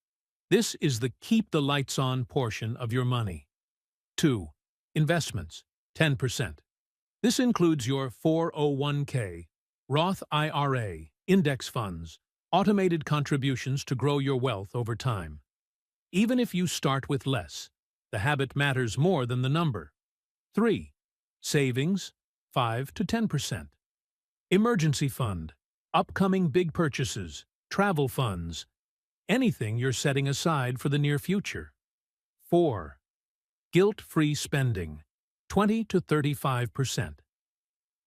S1: This is the keep the lights on portion of your money. 2. Investments, 10%. This includes your 401k, Roth IRA, index funds, automated contributions to grow your wealth over time. Even if you start with less, the habit matters more than the number. 3. Savings, 5 to 10%. Emergency fund, upcoming big purchases, travel funds, anything you're setting aside for the near future. 4. Guilt-free spending, 20 to 35%.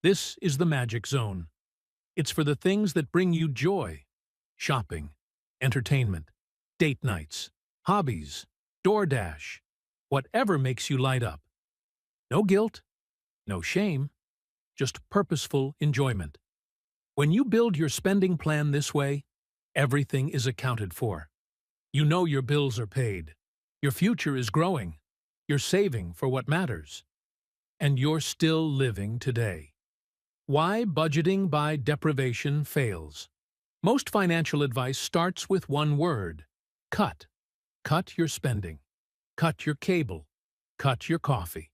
S1: This is the magic zone. It's for the things that bring you joy: shopping, entertainment, date nights, hobbies, DoorDash, whatever makes you light up. No guilt, no shame, just purposeful enjoyment. When you build your spending plan this way, everything is accounted for. You know your bills are paid, your future is growing, you're saving for what matters, and you're still living today. Why budgeting by deprivation fails. Most financial advice starts with one word: cut. Cut your spending. Cut your cable. Cut your coffee.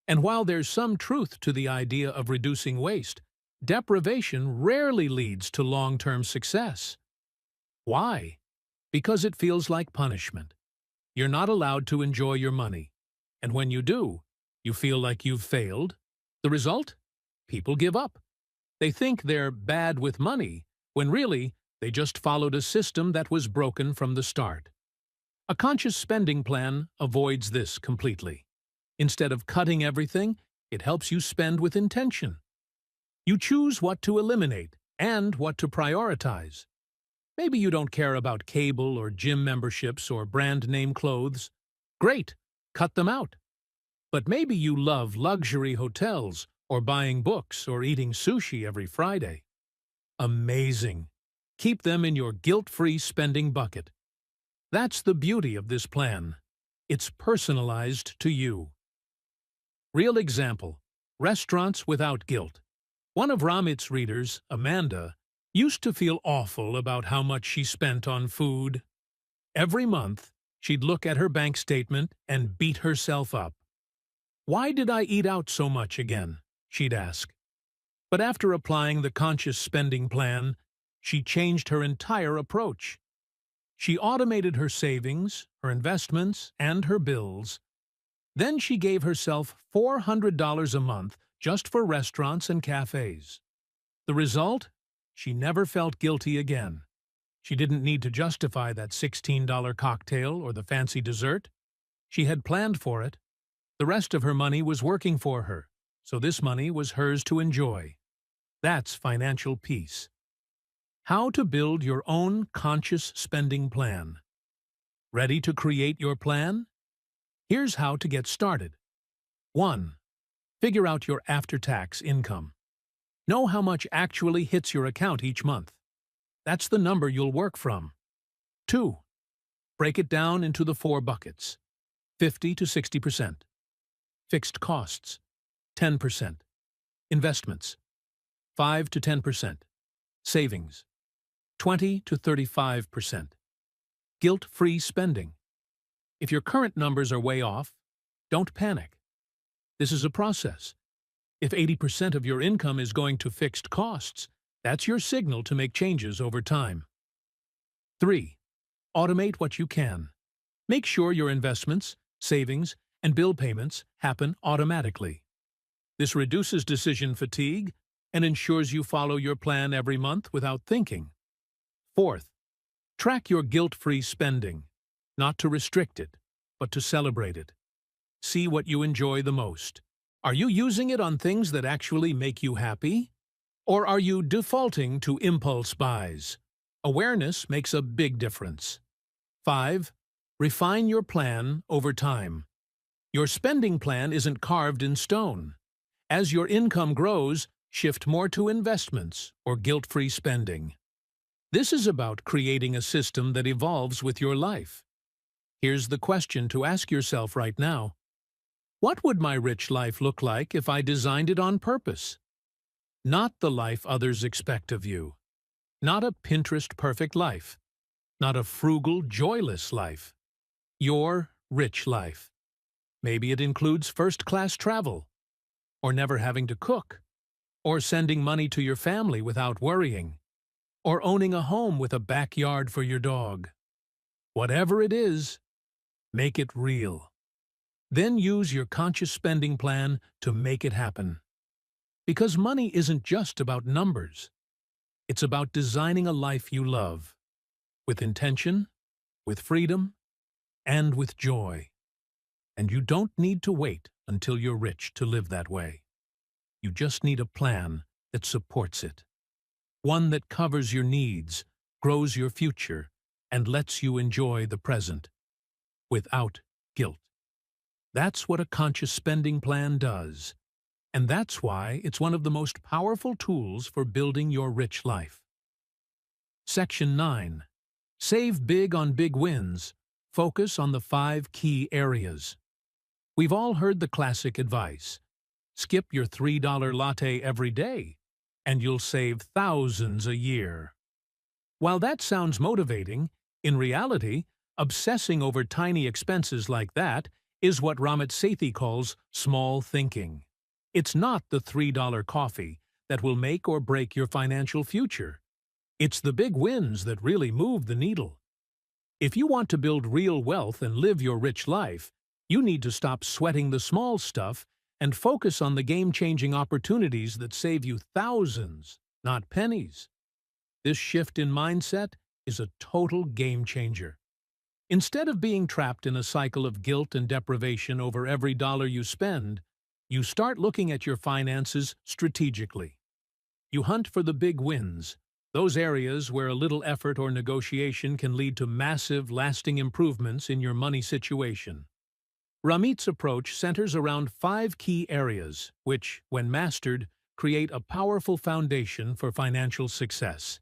S1: And while there's some truth to the idea of reducing waste, deprivation rarely leads to long-term success. Why? Because it feels like punishment. You're not allowed to enjoy your money. And when you do, you feel like you've failed. The result? People give up. They think they're bad with money, when really, they just followed a system that was broken from the start. A conscious spending plan avoids this completely. Instead of cutting everything, it helps you spend with intention. You choose what to eliminate and what to prioritize. Maybe you don't care about cable or gym memberships or brand-name clothes. Great, cut them out. But maybe you love luxury hotels or buying books or eating sushi every Friday. Amazing. Keep them in your guilt-free spending bucket. That's the beauty of this plan. It's personalized to you. Real example: restaurants without guilt. One of Ramit's readers, Amanda, used to feel awful about how much she spent on food. Every month, she'd look at her bank statement and beat herself up. "Why did I eat out so much again?" she'd ask. But after applying the conscious spending plan, she changed her entire approach. She automated her savings, her investments, and her bills. Then she gave herself $400 a month just for restaurants and cafes. The result? She never felt guilty again. She didn't need to justify that $16 cocktail or the fancy dessert. She had planned for it. The rest of her money was working for her, so this money was hers to enjoy. That's financial peace. How to build your own conscious spending plan. Ready to create your plan? Here's how to get started. 1. Figure out your after-tax income. Know how much actually hits your account each month. That's the number you'll work from. 2. Break it down into the 4 buckets: 50 to 60%. Fixed costs, 10%. Investments, 5 to 10%. Savings, 20 to 35%. Guilt-free spending. If your current numbers are way off, don't panic. This is a process. If 80% of your income is going to fixed costs, that's your signal to make changes over time. 3. Automate what you can. Make sure your investments, savings, and bill payments happen automatically. This reduces decision fatigue and ensures you follow your plan every month without thinking. 4th, track your guilt-free spending, not to restrict it, but to celebrate it. See what you enjoy the most. Are you using it on things that actually make you happy? Or are you defaulting to impulse buys? Awareness makes a big difference. 5. Refine your plan over time. Your spending plan isn't carved in stone. As your income grows, shift more to investments or guilt-free spending. This is about creating a system that evolves with your life. Here's the question to ask yourself right now. What would my rich life look like if I designed it on purpose? Not the life others expect of you. Not a Pinterest-perfect life. Not a frugal, joyless life. Your rich life. Maybe it includes first-class travel, or never having to cook, or sending money to your family without worrying, or owning a home with a backyard for your dog. Whatever it is, make it real. Then use your conscious spending plan to make it happen. Because money isn't just about numbers. It's about designing a life you love, with intention, with freedom, and with joy. And you don't need to wait until you're rich to live that way. You just need a plan that supports it. One that covers your needs, grows your future, and lets you enjoy the present, without guilt. That's what a conscious spending plan does. And that's why it's one of the most powerful tools for building your rich life. Section 9. Save big on big wins. Focus on the 5 key areas. We've all heard the classic advice. Skip your $3 latte every day, and you'll save thousands a year. While that sounds motivating, in reality, obsessing over tiny expenses like that is what Ramit Sethi calls small thinking. It's not the $3 coffee that will make or break your financial future. It's the big wins that really move the needle. If you want to build real wealth and live your rich life, you need to stop sweating the small stuff and focus on the game-changing opportunities that save you thousands, not pennies. This shift in mindset is a total game changer. Instead of being trapped in a cycle of guilt and deprivation over every dollar you spend, you start looking at your finances strategically. You hunt for the big wins, those areas where a little effort or negotiation can lead to massive, lasting improvements in your money situation. Ramit's approach centers around 5 key areas, which, when mastered, create a powerful foundation for financial success.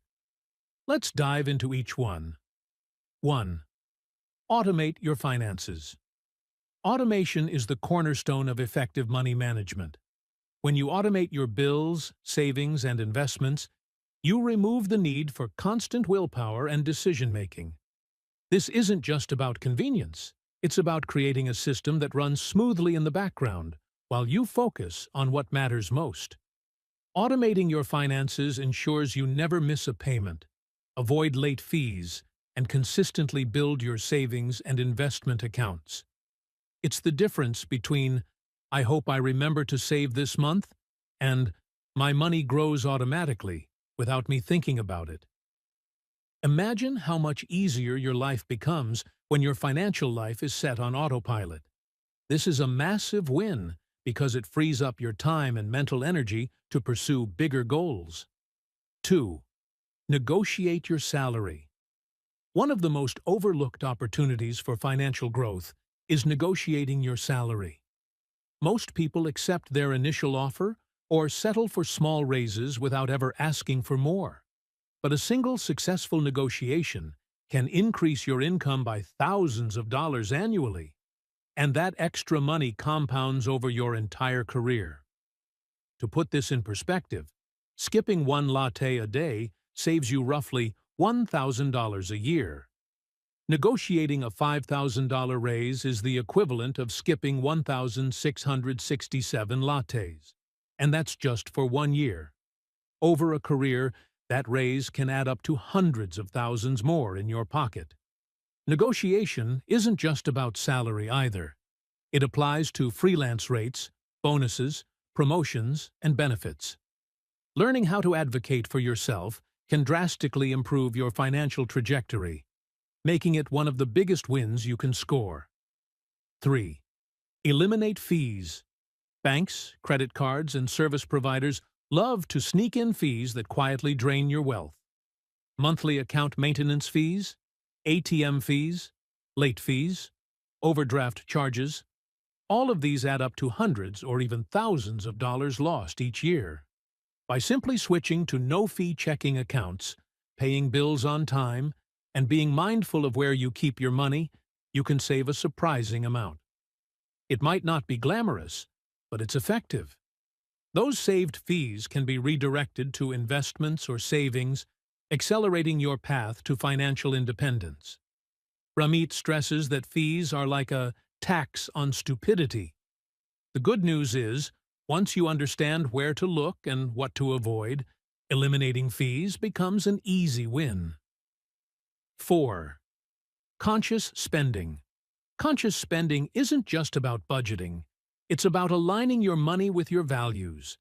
S1: Let's dive into each one. 1. Automate your finances. Automation is the cornerstone of effective money management. When you automate your bills, savings, and investments, you remove the need for constant willpower and decision-making. This isn't just about convenience. It's about creating a system that runs smoothly in the background while you focus on what matters most. Automating your finances ensures you never miss a payment, avoid late fees, and consistently build your savings and investment accounts. It's the difference between "I hope I remember to save this month" and "my money grows automatically without me thinking about it." Imagine how much easier your life becomes when your financial life is set on autopilot. This is a massive win because it frees up your time and mental energy to pursue bigger goals. 2. Negotiate your salary. One of the most overlooked opportunities for financial growth is negotiating your salary. Most people accept their initial offer or settle for small raises without ever asking for more. But a single successful negotiation can increase your income by thousands of dollars annually, and that extra money compounds over your entire career. To put this in perspective, skipping one latte a day saves you roughly $1,000 a year. Negotiating a $5,000 raise is the equivalent of skipping 1,667 lattes, and that's just for 1 year. Over a career, that raise can add up to hundreds of thousands more in your pocket. Negotiation isn't just about salary either. It applies to freelance rates, bonuses, promotions, and benefits. Learning how to advocate for yourself can drastically improve your financial trajectory, making it one of the biggest wins you can score. 3. Eliminate fees. Banks, credit cards, and service providers love to sneak in fees that quietly drain your wealth. Monthly account maintenance fees, ATM fees, late fees, overdraft charges. All of these add up to hundreds or even thousands of dollars lost each year. By simply switching to no-fee checking accounts, paying bills on time, and being mindful of where you keep your money, you can save a surprising amount. It might not be glamorous, but it's effective. Those saved fees can be redirected to investments or savings, accelerating your path to financial independence. Ramit stresses that fees are like a tax on stupidity. The good news is, once you understand where to look and what to avoid, eliminating fees becomes an easy win. 4. Conscious spending. Conscious spending isn't just about budgeting. It's about aligning your money with your values.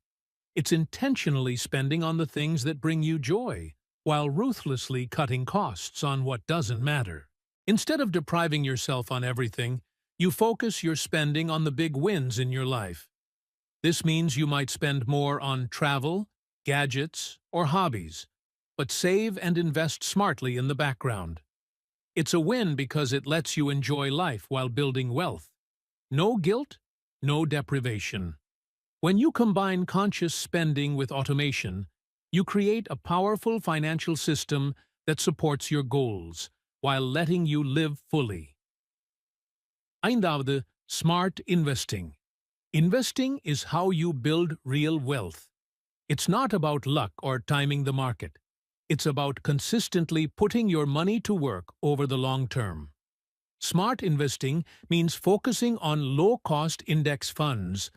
S1: It's intentionally spending on the things that bring you joy, while ruthlessly cutting costs on what doesn't matter. Instead of depriving yourself on everything, you focus your spending on the big wins in your life. This means you might spend more on travel, gadgets, or hobbies, but save and invest smartly in the background. It's a win because it lets you enjoy life while building wealth. No guilt, no deprivation. When you combine conscious spending with automation, you create a powerful financial system that supports your goals while letting you live fully. 5. Smart investing. Investing is how you build real wealth. It's not about luck or timing the market. It's about consistently putting your money to work over the long term. Smart investing means focusing on low-cost index funds,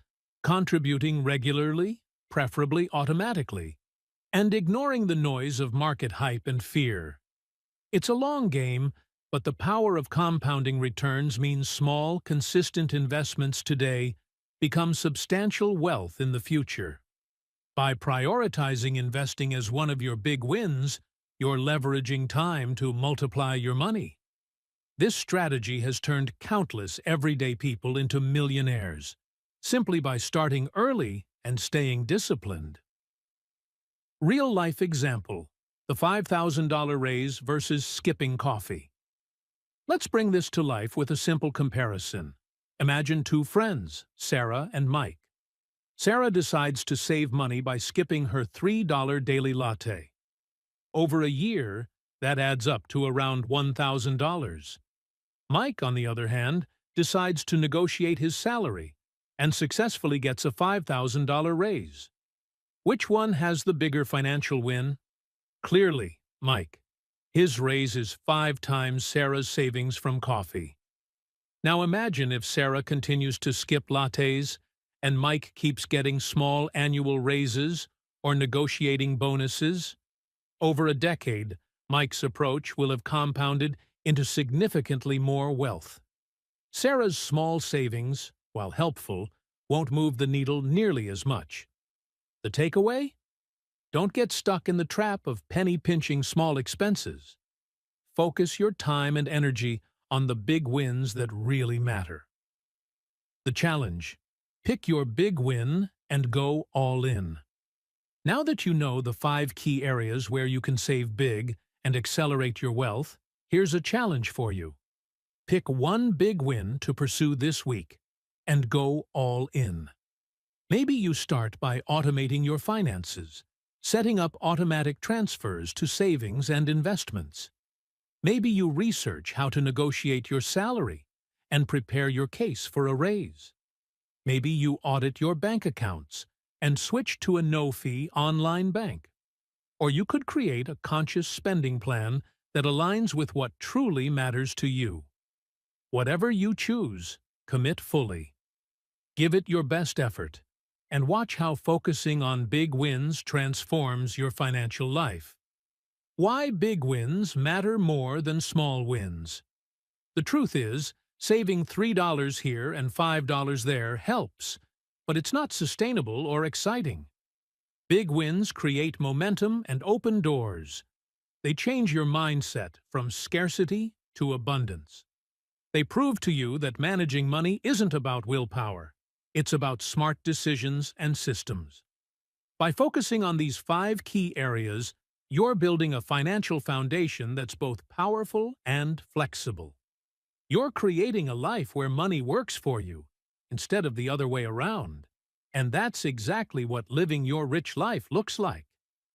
S1: contributing regularly, preferably automatically, and ignoring the noise of market hype and fear. It's a long game, but the power of compounding returns means small, consistent investments today become substantial wealth in the future. By prioritizing investing as one of your big wins, you're leveraging time to multiply your money. This strategy has turned countless everyday people into millionaires, simply by starting early and staying disciplined. Real-life example: the $5,000 raise versus skipping coffee. Let's bring this to life with a simple comparison. Imagine two friends, Sarah and Mike. Sarah decides to save money by skipping her $3 daily latte. Over a year, that adds up to around $1,000. Mike, on the other hand, decides to negotiate his salary and successfully gets a $5,000 raise. Which one has the bigger financial win? Clearly, Mike. His raise is 5 times Sarah's savings from coffee. Now imagine if Sarah continues to skip lattes and Mike keeps getting small annual raises or negotiating bonuses. Over a decade, Mike's approach will have compounded into significantly more wealth. Sarah's small savings, while helpful, won't move the needle nearly as much. The takeaway? Don't get stuck in the trap of penny-pinching small expenses. Focus your time and energy on the big wins that really matter. The challenge: pick your big win and go all in. Now that you know the 5 key areas where you can save big and accelerate your wealth, here's a challenge for you. Pick one big win to pursue this week and go all in. Maybe you start by automating your finances, setting up automatic transfers to savings and investments. Maybe you research how to negotiate your salary and prepare your case for a raise. Maybe you audit your bank accounts and switch to a no-fee online bank. Or you could create a conscious spending plan that aligns with what truly matters to you. Whatever you choose, commit fully. Give it your best effort, and watch how focusing on big wins transforms your financial life. Why big wins matter more than small wins. The truth is, saving $3 here and $5 there helps, but it's not sustainable or exciting. Big wins create momentum and open doors. They change your mindset from scarcity to abundance. They prove to you that managing money isn't about willpower. It's about smart decisions and systems. By focusing on these 5 key areas, you're building a financial foundation that's both powerful and flexible. You're creating a life where money works for you, instead of the other way around. And that's exactly what living your rich life looks like.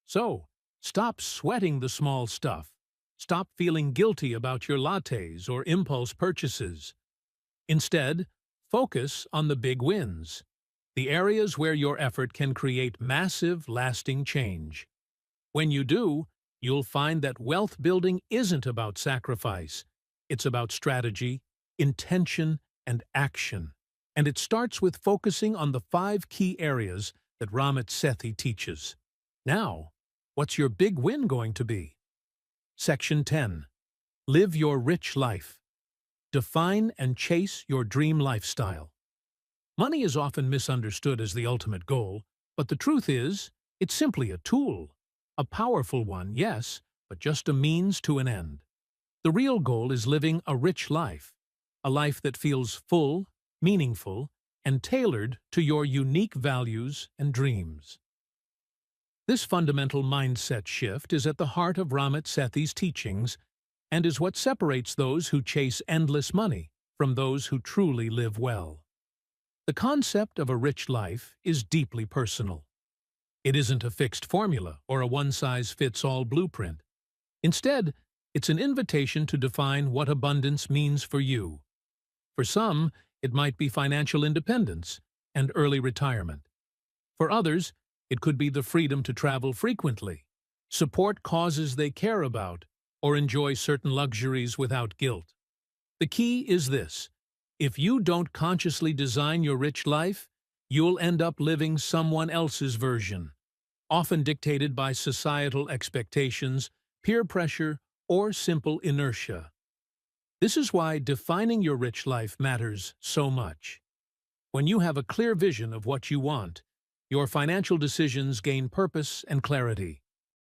S1: So, stop sweating the small stuff. Stop feeling guilty about your lattes or impulse purchases. Instead, focus on the big wins, the areas where your effort can create massive, lasting change. When you do, you'll find that wealth building isn't about sacrifice. It's about strategy, intention, and action. And it starts with focusing on the 5 key areas that Ramit Sethi teaches. Now, what's your big win going to be? Section 10. Live your rich life. Define and chase your dream lifestyle. Money is often misunderstood as the ultimate goal, but the truth is, it's simply a tool. A powerful one, yes, but just a means to an end. The real goal is living a rich life, a life that feels full, meaningful, and tailored to your unique values and dreams. This fundamental mindset shift is at the heart of Ramit Sethi's teachings and is what separates those who chase endless money from those who truly live well. The concept of a rich life is deeply personal. It isn't a fixed formula or a one-size-fits-all blueprint. Instead, it's an invitation to define what abundance means for you. For some, it might be financial independence and early retirement. For others, it could be the freedom to travel frequently, support causes they care about, or enjoy certain luxuries without guilt. The key is this: if you don't consciously design your rich life, you'll end up living someone else's version, often dictated by societal expectations, peer pressure, or simple inertia. This is why defining your rich life matters so much. When you have a clear vision of what you want, your financial decisions gain purpose and clarity.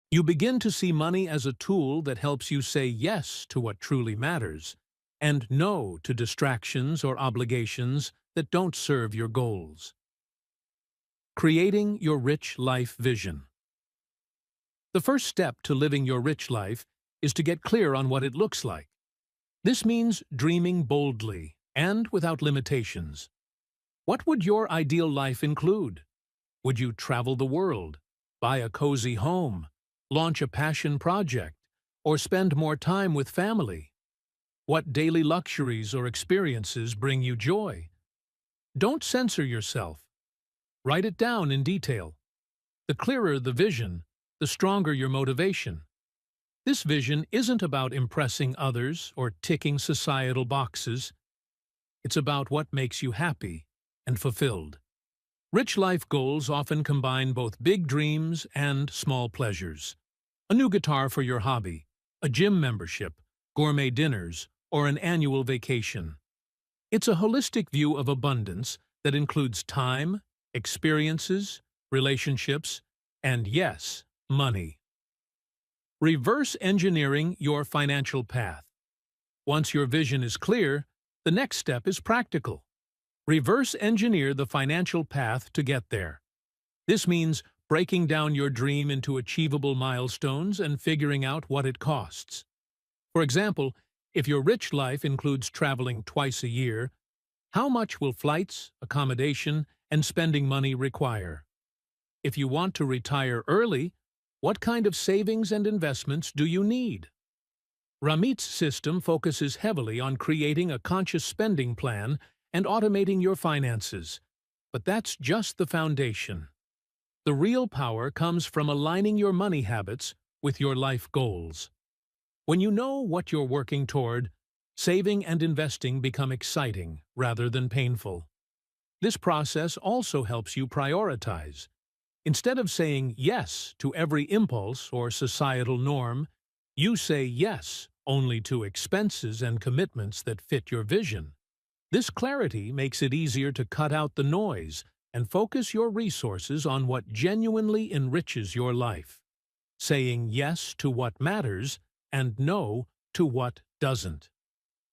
S1: You begin to see money as a tool that helps you say yes to what truly matters, and no to distractions or obligations that don't serve your goals. Creating your rich life vision. The first step to living your rich life is to get clear on what it looks like. This means dreaming boldly and without limitations. What would your ideal life include? Would you travel the world, buy a cozy home, launch a passion project, or spend more time with family? What daily luxuries or experiences bring you joy? Don't censor yourself. Write it down in detail. The clearer the vision, the stronger your motivation. This vision isn't about impressing others or ticking societal boxes. It's about what makes you happy and fulfilled. Rich life goals often combine both big dreams and small pleasures. A new guitar for your hobby, a gym membership, gourmet dinners, or an annual vacation. It's a holistic view of abundance that includes time, experiences, relationships, and yes, money. Reverse engineering your financial path. Once your vision is clear, the next step is practical. Reverse engineer the financial path to get there. This means breaking down your dream into achievable milestones and figuring out what it costs. For example, if your rich life includes traveling twice a year, how much will flights, accommodation, and spending money require? If you want to retire early, what kind of savings and investments do you need? Ramit's system focuses heavily on creating a conscious spending plan and automating your finances, but that's just the foundation. The real power comes from aligning your money habits with your life goals. When you know what you're working toward, saving and investing become exciting rather than painful. This process also helps you prioritize. Instead of saying yes to every impulse or societal norm, you say yes only to expenses and commitments that fit your vision. This clarity makes it easier to cut out the noise and focus your resources on what genuinely enriches your life, saying yes to what matters and no to what doesn't.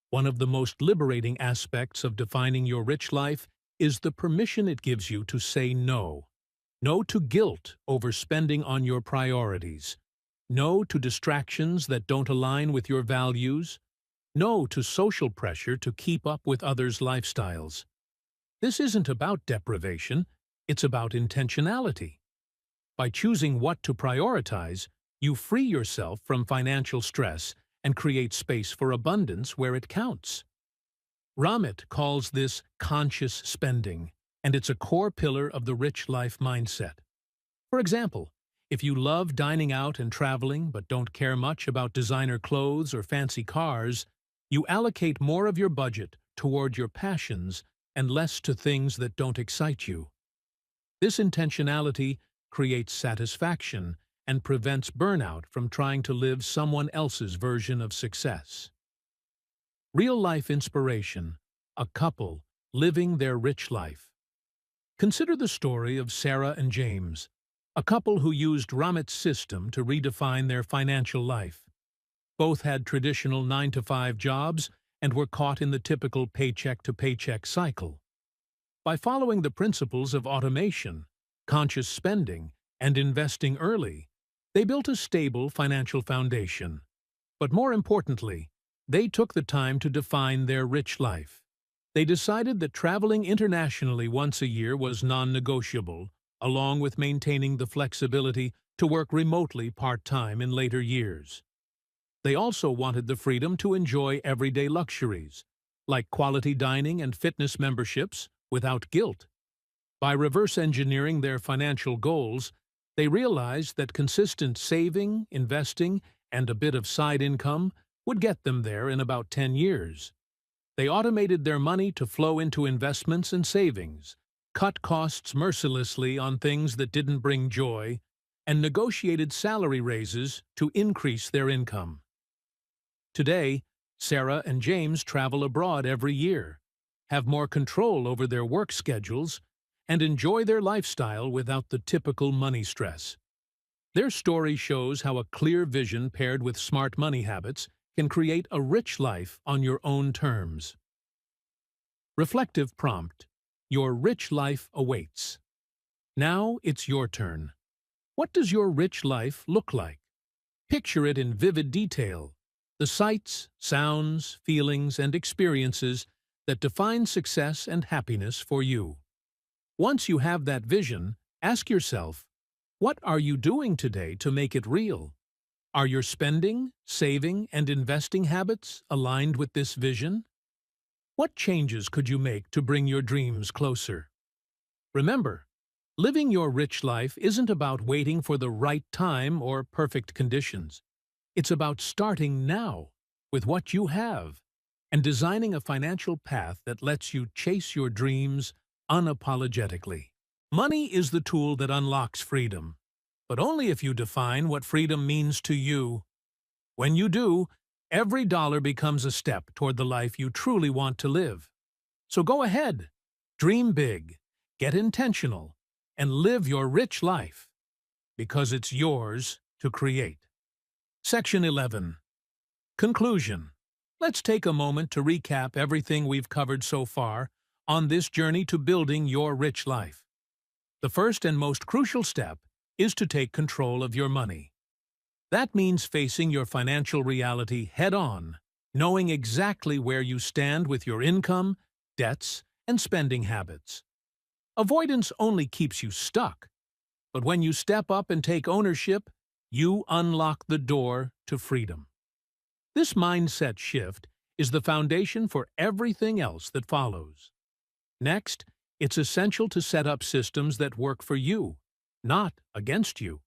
S1: One of the most liberating aspects of defining your rich life is the permission it gives you to say no. No to guilt over spending on your priorities. No to distractions that don't align with your values. No to social pressure to keep up with others' lifestyles. This isn't about deprivation, it's about intentionality. By choosing what to prioritize, you free yourself from financial stress and create space for abundance where it counts. Ramit calls this conscious spending, and it's a core pillar of the rich life mindset. For example, if you love dining out and traveling but don't care much about designer clothes or fancy cars, you allocate more of your budget toward your passions and less to things that don't excite you. This intentionality creates satisfaction and prevents burnout from trying to live someone else's version of success. Real-life inspiration, a couple living their rich life. Consider the story of Sarah and James, a couple who used Ramit's system to redefine their financial life. Both had traditional 9-to-5 jobs and were caught in the typical paycheck-to-paycheck cycle. By following the principles of automation, conscious spending, and investing early, they built a stable financial foundation. But more importantly, they took the time to define their rich life. They decided that traveling internationally once a year was non-negotiable, along with maintaining the flexibility to work remotely part-time in later years. They also wanted the freedom to enjoy everyday luxuries, like quality dining and fitness memberships, without guilt. By reverse engineering their financial goals, They realized that consistent saving, investing, and a bit of side income would get them there in about 10 years. They automated their money to flow into investments and savings, cut costs mercilessly on things that didn't bring joy, and negotiated salary raises to increase their income. Today, Sarah and James travel abroad every year, have more control over their work schedules, and enjoy their lifestyle without the typical money stress. Their story shows how a clear vision paired with smart money habits can create a rich life on your own terms. Reflective prompt: your rich life awaits. Now it's your turn. What does your rich life look like? Picture it in vivid detail. The sights, sounds, feelings, and experiences that define success and happiness for you. Once you have that vision, ask yourself, what are you doing today to make it real? Are your spending, saving, and investing habits aligned with this vision? What changes could you make to bring your dreams closer? Remember, living your rich life isn't about waiting for the right time or perfect conditions. It's about starting now with what you have and designing a financial path that lets you chase your dreams unapologetically. Money is the tool that unlocks freedom, but only if you define what freedom means to you. When you do, every dollar becomes a step toward the life you truly want to live. So go ahead, dream big, get intentional, and live your rich life, because it's yours to create. Section 11. Conclusion. Let's take a moment to recap everything we've covered so far on this journey to building your rich life. The first and most crucial step is to take control of your money. That means facing your financial reality head-on, knowing exactly where you stand with your income, debts, and spending habits. Avoidance only keeps you stuck, but when you step up and take ownership, you unlock the door to freedom. This mindset shift is the foundation for everything else that follows. Next, it's essential to set up systems that work for you, not against you.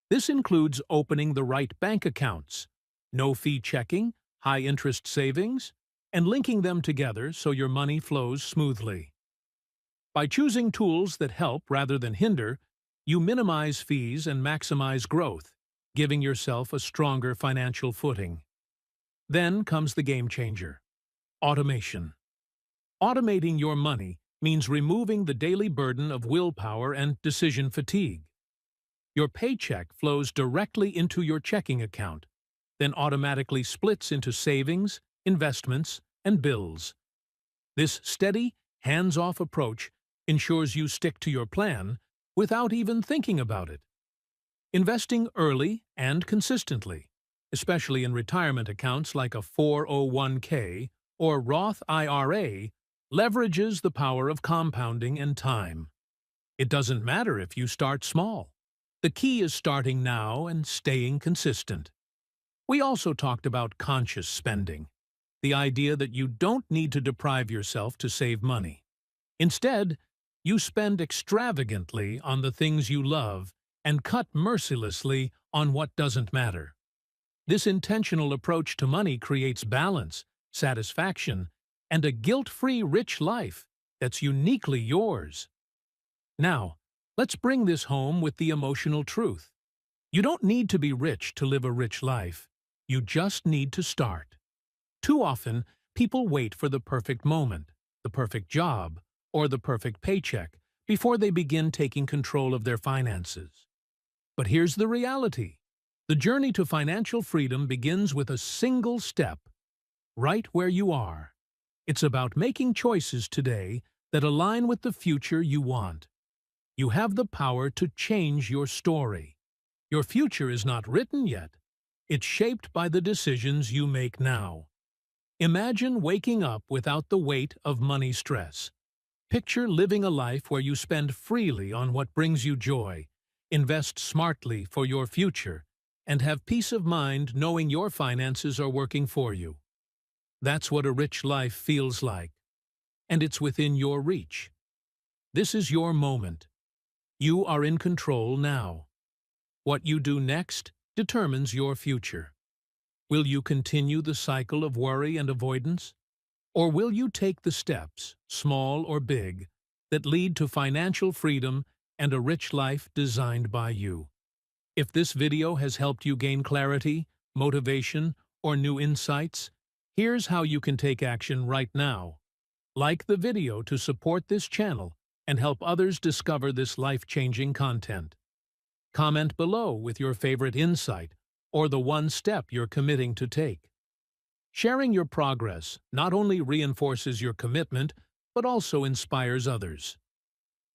S1: This includes opening the right bank accounts, no-fee checking, high-interest savings, and linking them together so your money flows smoothly. By choosing tools that help rather than hinder, you minimize fees and maximize growth, giving yourself a stronger financial footing. Then comes the game changer: automation. Automating your money means removing the daily burden of willpower and decision fatigue. Your paycheck flows directly into your checking account, then automatically splits into savings, investments, and bills. This steady, hands-off approach ensures you stick to your plan without even thinking about it. Investing early and consistently, especially in retirement accounts like a 401k or Roth IRA, leverages the power of compounding and time. It doesn't matter if you start small. The key is starting now and staying consistent. We also talked about conscious spending, the idea that you don't need to deprive yourself to save money. Instead, you spend extravagantly on the things you love and cut mercilessly on what doesn't matter. This intentional approach to money creates balance, satisfaction, and a guilt-free rich life that's uniquely yours. Now, let's bring this home with the emotional truth. You don't need to be rich to live a rich life. You just need to start. Too often, people wait for the perfect moment, the perfect job, or the perfect paycheck before they begin taking control of their finances. But here's the reality. The journey to financial freedom begins with a single step, right where you are. It's about making choices today that align with the future you want. You have the power to change your story. Your future is not written yet. It's shaped by the decisions you make now. Imagine waking up without the weight of money stress. Picture living a life where you spend freely on what brings you joy, invest smartly for your future, and have peace of mind knowing your finances are working for you. That's what a rich life feels like, and it's within your reach. This is your moment. You are in control now. What you do next determines your future. Will you continue the cycle of worry and avoidance? Or will you take the steps, small or big, that lead to financial freedom and a rich life designed by you? If this video has helped you gain clarity, motivation, or new insights, here's how you can take action right now. Like the video to support this channel and help others discover this life-changing content. Comment below with your favorite insight or the one step you're committing to take. Sharing your progress not only reinforces your commitment, but also inspires others.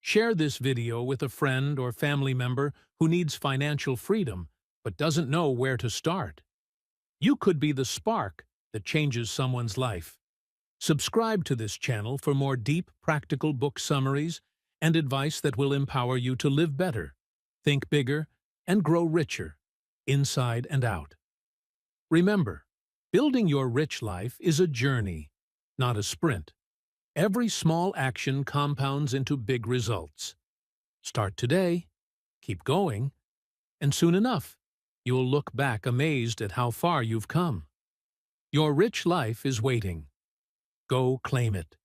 S1: Share this video with a friend or family member who needs financial freedom but doesn't know where to start. You could be the spark that changes someone's life. Subscribe to this channel for more deep, practical book summaries and advice that will empower you to live better, think bigger, and grow richer, inside and out. Remember, building your rich life is a journey, not a sprint. Every small action compounds into big results. Start today, keep going, and soon enough, you'll look back amazed at how far you've come. Your rich life is waiting. Go claim it.